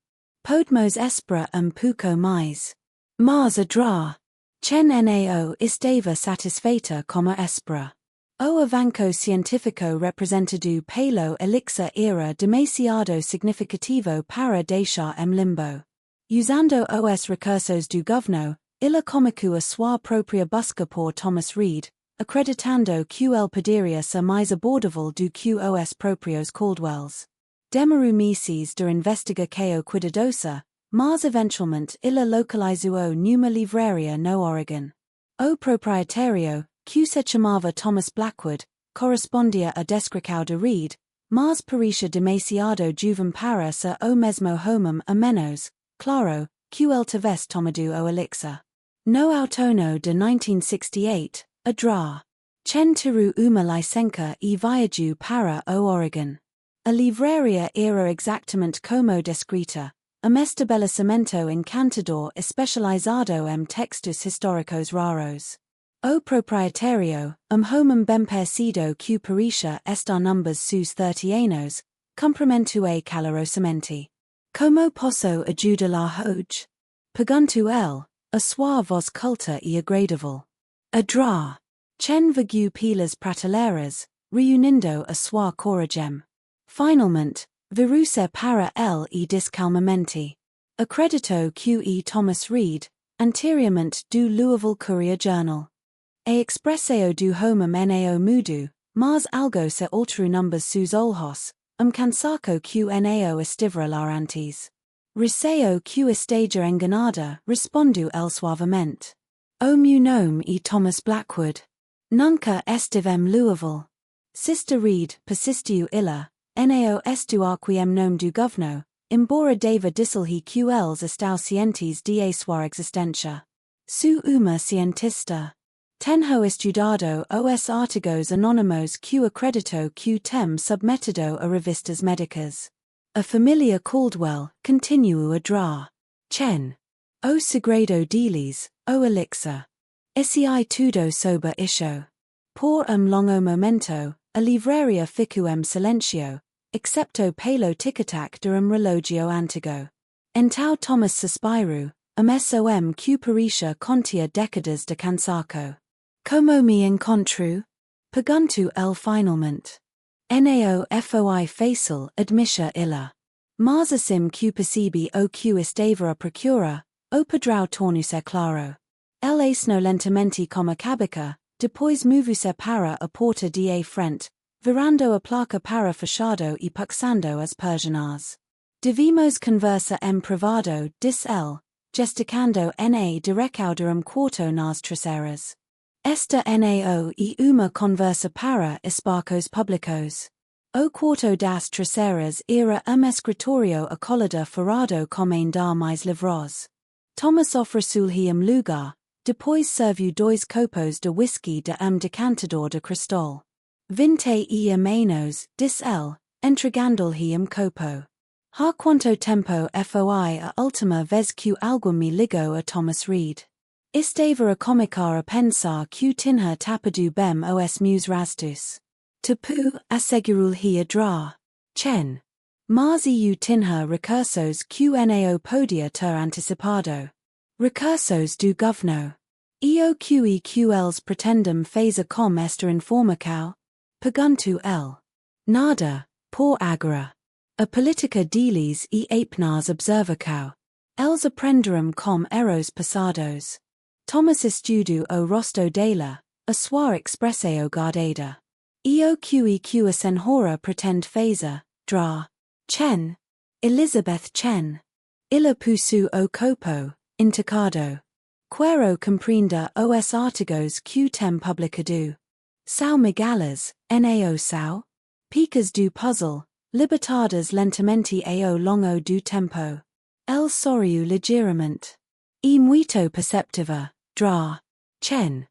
Podemos esperar pouco mais. Mas a dra. Chen nao estava satisfeita como espera. O avanço científico representado pelo elixir era demasiado significativo para deixar em limbo. Usando os recursos do governo, illa comicu a sua propria busca por Thomas Reed, accreditando QL poderias a mais abordável do que os proprios Caldwells. Demaru meses de investigação cuidadosa, mas eventualmente illa localizou numa livraria no Oregon. O proprietário, que se chamava Thomas Blackwood, correspondia a descrição de Reed, mas parecia demasiado jovem para ser o mesmo homem a menos, claro, que ele tivesse tomado o elixir. No outono de 1968, a drá. Chen tiru uma licença e viajou para o Oregon. A livraria era exactamente como descrita, estabelecimento encantador especializado em textos históricos raros. O proprietário, homem bem parecido que parecia estar numbers sus 30 anos, cumprimentou calorosamente. Como posso ajudar hoje? Perguntou ele, a sua voz culta e agradável. A drá. Chen viu pelas prateleiras, reunindo a sua coragem. Finalmente, virou-se para ele e disse calmamente. Acreditou que Thomas Reed, anteriormente do Louisville Courier Journal. A expressão do homem nao mudo, mas algo se alterou numbers sus olhos, cansaco que nao estivera lá antes. Receio que esteja enganada, respondeu ele suavemente. O meu nome é Thomas Blackwood. Nunca estivem Louisville. Sister Reed, persistiu ela, nao estuar quiem nome do governo, embora deva dizer-lhe que eles estão cientes de a sua existência. Sou uma cientista. Tenho estudado os artigos anônimos que acredito que tem submetido a revistas médicas. A família Caldwell, continuou a drá. Chen. O segredo deles, o elixir. Esse tudo sob isso. Por longo momento, a livraria ficou silencio, excepto pelo tic-tac de relógio antigo. Então Thomas suspirou, som que parecia contia décadas de cansaço. Como me encontro? Perguntou ele finalmente. Nao foi fácil, admitia ela. Mas assim que percebi o que estava a procurar, o padrão tornou-se claro. Ele acenou lentamente como a cabica, depois moveu-se para a porta de a frente, virando a placa para fechado e puxando as persianas. Devemos conversar em privado, disse ele, gesticando na direção de quarto nas traseiras. Esta nao e uma conversa para espaços públicos. O quarto das traseiras era escritório acolhido ferrado com dar mais livros. Thomas ofereceu-lhe lugar, depois serviu dois copos de whisky de decantador de cristal. 20 e menos, disse ele, entregando-lhe copo. Há quanto tempo foi a última vez que alguém me ligou a Thomas Reed? Estava a comicar a pensar que tinha tapado bem os meus rastos. Tapu, assegurou-lhe a drá. Chen. Mas eu tinha recursos que nao podia ter antecipado. Recursos do governo. O que eles pretendem fazer com esta informação? Perguntou ele. Nada, por agora. A política deles e apenas observação. Eles aprenderam com erros passados. Thomas estudo o rosto dela, a sua expressão guardada. O que a senhora pretende fazer, drá. Chen. Elizabeth Chen. Ela pusu o copo, indicado. Quero compreender os artigos que tem publicado. São migalhas, nao são? Picas do puzzle, libertadas lentamente ao longo do tempo. El sorriu ligeiramente. E muito perceptiva, drá. Chen.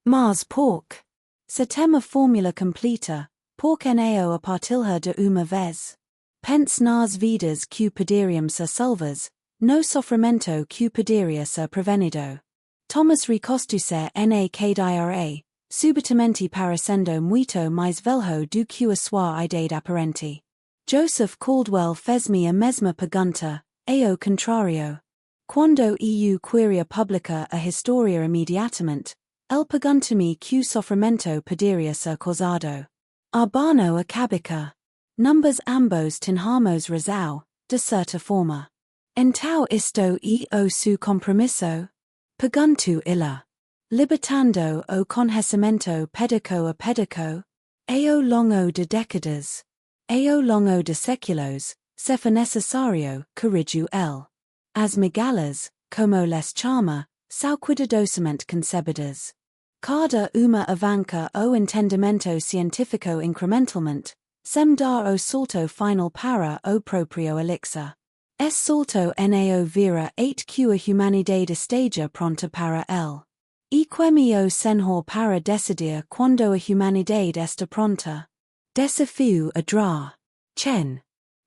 Mas pork. Se tem a fórmula completa, pork nao a partilha de uma vez. Pense nas vidas que poderiam ser salvas, no sofrimento que poderia ser prevenido. Thomas recostou-se na cadeira, subitamente parecendo muito mais velho do que a sua idade aparente. Joseph Caldwell fez-me a mesma pergunta, ao contrário. Quando eu queria publicar a história imediatamente, ele perguntou-me que sofrimento poderia ser causado. Arbano a cabica. Numbers ambos tinhamos razão, de certa forma. Então isto é o seu compromisso? Paguntu illa. Libertando o conhecimento pedico a pedico. Ao longo de décadas. Ao longo de séculos, se for necessário, corrigiu el. As migalhas, como les chama, são cuidadosamente concebidas. Cada uma avanca o entendimento científico incrementalmente, sem dar o salto final para o próprio elixir. Es salto nao vira 8 a humanidade esteja pronta para el. E quemio senhor para decidir quando a humanidade está pronta. Desafio a dra. Chen.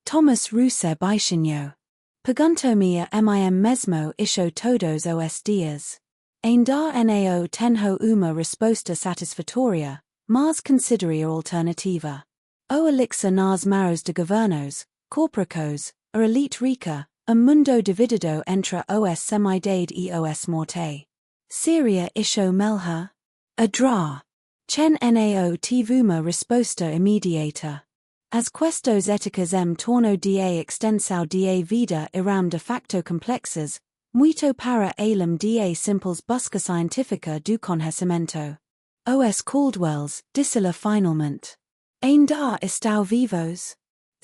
Thomas Rousseau Baixinho. Pergunto-me a mim mesmo isho todos os dias. Ainda nao tenho uma resposta satisfatória, mas considere a alternativa. O elixir nas maros de governos, corporacos, a elite rica, a mundo dividido entre os semidade e os morte. Seria isho melha? A dra. Chen nao tive uma resposta imediata. As questos éticas torno da extensão da vida iram de facto complexas, muito para além da simples busca científica do conhecimento. Os Caldwells, dissila finalmente. Ainda estão vivos?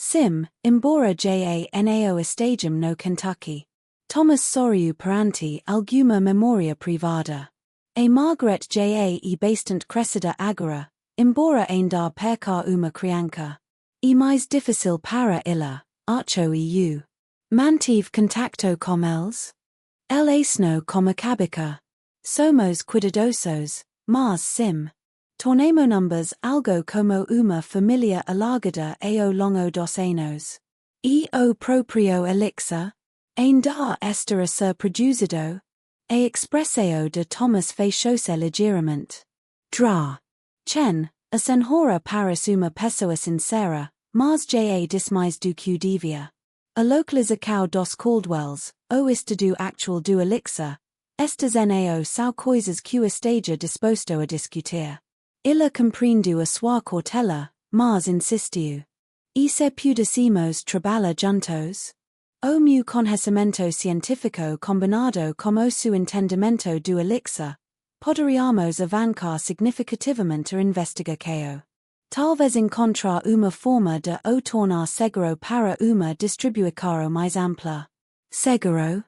Sim, embora já nao estejam no Kentucky. Thomas sorriu perante alguma memória privada. A Margaret já bastante crescida agora, embora ainda perca uma criança. E mais difícil para ela, acho eu. Mantive contacto com eles? El asno como cabica. Somos cuidadosos, mas sim. Tornemo-nos algo como uma família alargada ao longo dos anos. E o próprio elixir? Ainda está a ser produzido? A expressão de Thomas fechou-se ligeiramente. Dra. Chen, a senhora parece uma pessoa sincera, mas já disse mais do que devia. A localização dos Caldwells, o estado actual do elixir, estas nao são coisas que o esteja disposto a discutir. Ela compreendeu a sua cautela, mas insistiu. E se pudéssemos trabalhar juntos? O meu conhecimento científico combinado com o seu entendimento do elixir, poderíamos avançar significativamente a investigação. Talvez encontrar uma forma de o tornar seguro para uma distribuição mais ampla. Seguro?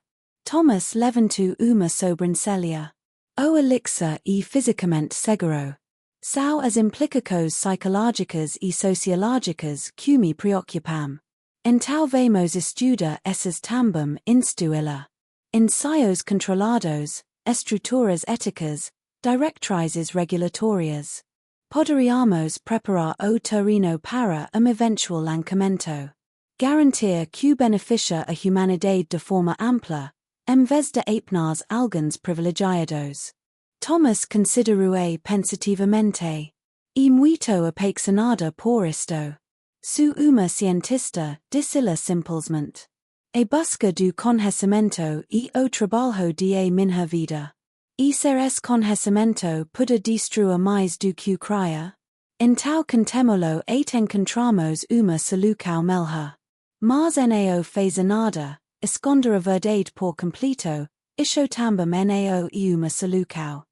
Thomas levantou uma sobrancelha. O elixir é fisicamente seguro. São as implicações psicológicas e sociológicas que me preocupam. Então vamos estudar essas também instruí-la. Ensaios controlados, estruturas éticas, diretrizes regulatórias. Poderíamos preparar o terreno para eventual lançamento. Garantir que beneficia a humanidade de forma ampla, em vez de apenas alguns privilegiados. Thomas considerou pensativamente. E muito apaixonada por isto. Sou uma cientista, disse-lhe simplesmente. A busca do conhecimento e o trabalho de minha vida. E ser esse conhecimento pode destruir mais do que cria? Então contemo-lo et encontramos uma solução melhor. Mas nao fez nada, esconder a verdade por completo, isho também nao e uma solução.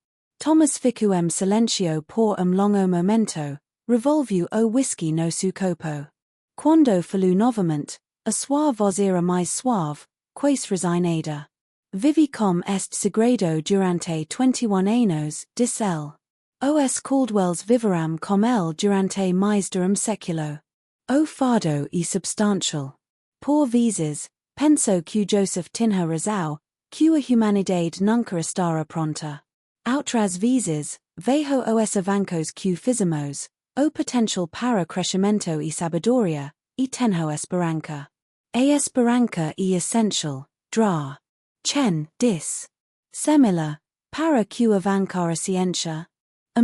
Thomas ficou em silêncio por longo momento, revolveu o whisky no seu copo. Quando falou novamente, a sua voz era mais suave, quase resignada. Vive com este segredo durante 21 anos, disse ele. Os Caldwells viverão com ele durante mais de século. O fado é substantial. Por vezes, penso que Joseph tinha razão, que a humanidade nunca estará pronta. Outras vezes, vejo os avancos que fizemos, o potencial para crescimento e sabedoria, e tenho esperança. A esperança é essencial, dra. Chen, dis. Semila, para que avancar a ciência.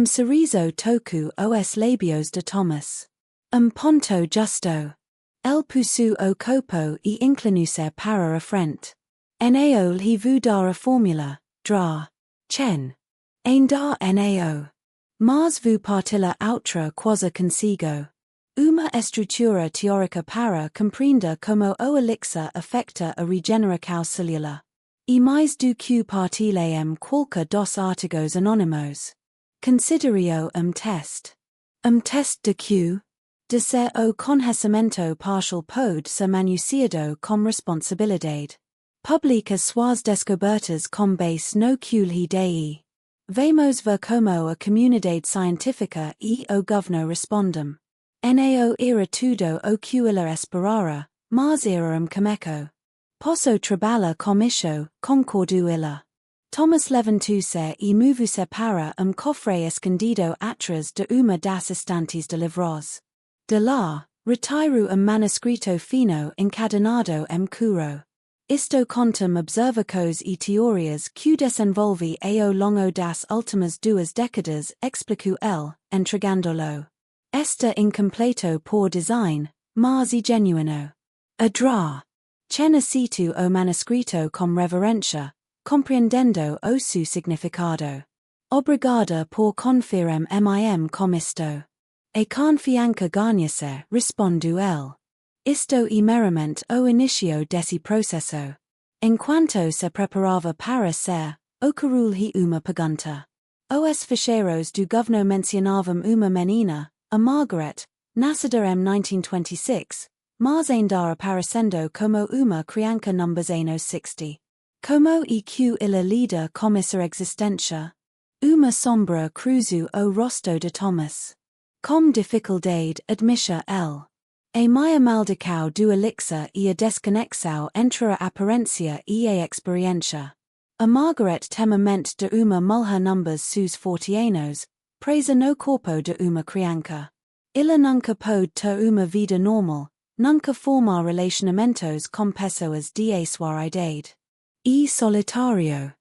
Sorriso toku os labios de Thomas. Ponto justo. El pusu o copo e inclinou-se para a frente. Nao lhe vou dar a fórmula, dra. Chen. Ainda nao. Mas vou partilhar outra coisa consigo. Uma estrutura teórica para compreender como o elixir afeta a regeneração celular. E mais do que partilhem qualquer dos artigos anonymos. Considerio test de que, de ser o conhecimento partial pode ser manunciado com responsabilidade publica suas descobertas com base no que lhe dei. Vamos ver como a comunidade científica e o governo respondem. Nao era tudo o que ela esperara, mas era comeco. Posso trabalhar com isso, concordo ela. Thomas levantou-se e moveu-se para cofre escondido atrás de uma das estantes de livros. De lá, retirou manuscrito fino encadenado curo. Isto contem observacos e teorias que desenvolve ao longo das últimas duas décadas, explicou ele, entregando-lo. Está incompleto por design, mas é genuíno. Adra. Necessito o manuscrito com reverência, compreendendo o seu significado. Obrigada por confiar com isto. A confiança ganha-se, respondeu ele. Isto é meramente o início desse processo. Enquanto se preparava para ser, ocorreu-lhe uma pergunta. Os ficheiros do governo mencionavam uma menina, a Margaret, nascida em 1926, mas ainda aparecendo como uma criança nos anos 60. Como e que ela lida com essa existência? Uma sombra cruzou o rosto de Thomas. Com dificuldade admitia ele. A minha maldição do elixir e a desconexão entre a aparência e a experiência. A Margaret temamente de uma mulher nos seus 40 anos, presa no corpo de uma criança. Ela nunca pode ter uma vida normal, nunca formar relacionamentos com pessoas de sua idade. E solitário.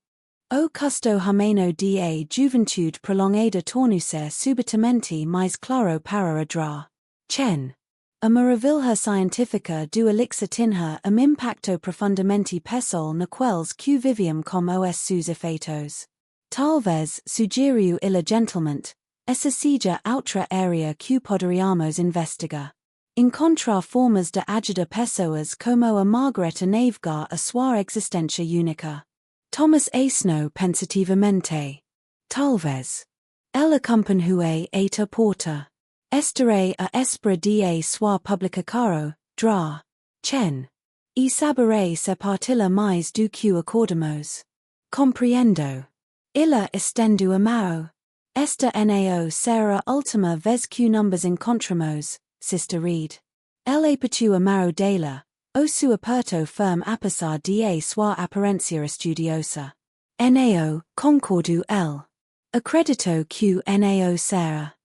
O custo humano de a juventude prolongada tornou-se subitamente mais claro para Adra. A maravilha científica do elixir tinha impacto profundamente pessoal naqueles que viviam com os seus efeitos. Talvez, sugeriu ela gentilmente, essa seja outra área que poderíamos investigar. Encontrar formas de ajudar pessoas como a Margaret a navegar a sua existência única. Thomas acenou pensativamente. Talvez. Ela acompanhou a te porta. Estarei a espera de a sua publica caro, Dra. E saberei se partilha mais do que acordamos. Compreendo. Ela estendo a mão. Esta nao será a última vez que nos encontramos, Sister Reed. Ela apertou a mão dela, o seu aperto firme apesar de a sua aparência estudiosa. Nao, concordo ele. Acredito que nao será.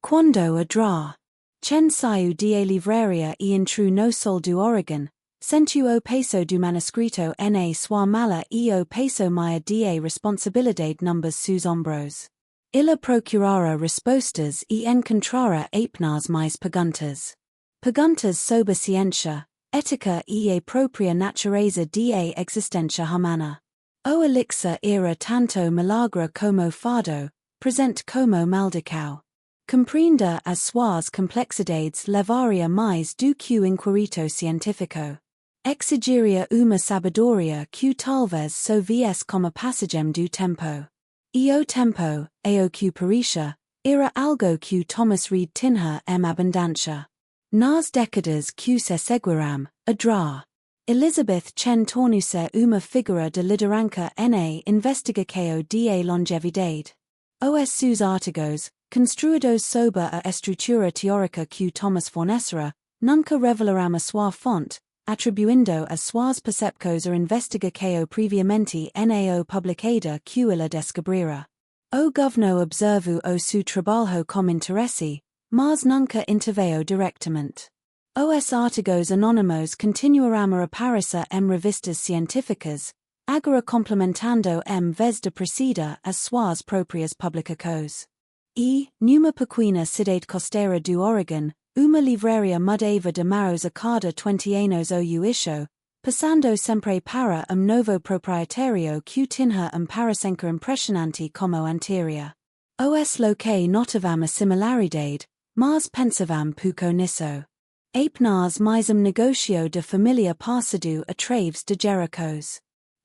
Quando Adra. Saiu de a livraria e entrou no sul do Oregon, sentiu o peso do manuscrito na sua mala e o peso maior de a responsabilidade nos seus ombros. Ela procurara respostas e encontrara apenas mais perguntas. Perguntas sobre ciência, ética e a própria natureza de a existência humana. O elixir era tanto milagre como fado, presente como maldição. Compreender as suas complexidades levaria mais do que o inquérito científico. Exigiria uma sabedoria que talvez só viesse como passagem do tempo. E o tempo, o que perisha, era algo que Thomas Reed tinha abundância. Nas décadas que se seguiram, Adra. Elizabeth tornou-se uma figura de liderança na investigação de a longevidade. Os seus artigos, construídos sob a estrutura teórica que Thomas fornecera, nunca revelaram a sua fonte, atribuindo as suas percepções a investigação previamente na publicada que ela descobrira. O governo observou o seu trabalho com interesse, mas nunca interveio diretamente. Os artigos anônimos continuaram a aparecer em revistas científicas, agora complementando vez de preceder as suas próprias publicações. E, numa pequena cidade costeira do Oregon, uma livraria mudava de maus a cada 20 anos o isso, passando sempre para novo proprietário que tinha parecença impressionante como anterior. Os locais notavam a similaridade, mas pensavam pouco nisso. Apenas mais negócio de família passado a traves de Jerichos.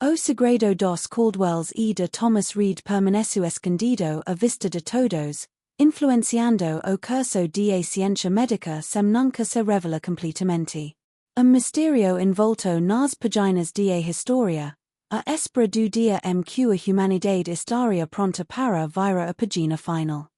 O segredo dos Caldwells e de Thomas Reid permaneço escondido a vista de todos, influenciando o curso de ciência médica sem nunca se revela completamente. Misterio envolto nas páginas de história, a espera do dia em que a humanidade estaria pronta para virar a página final.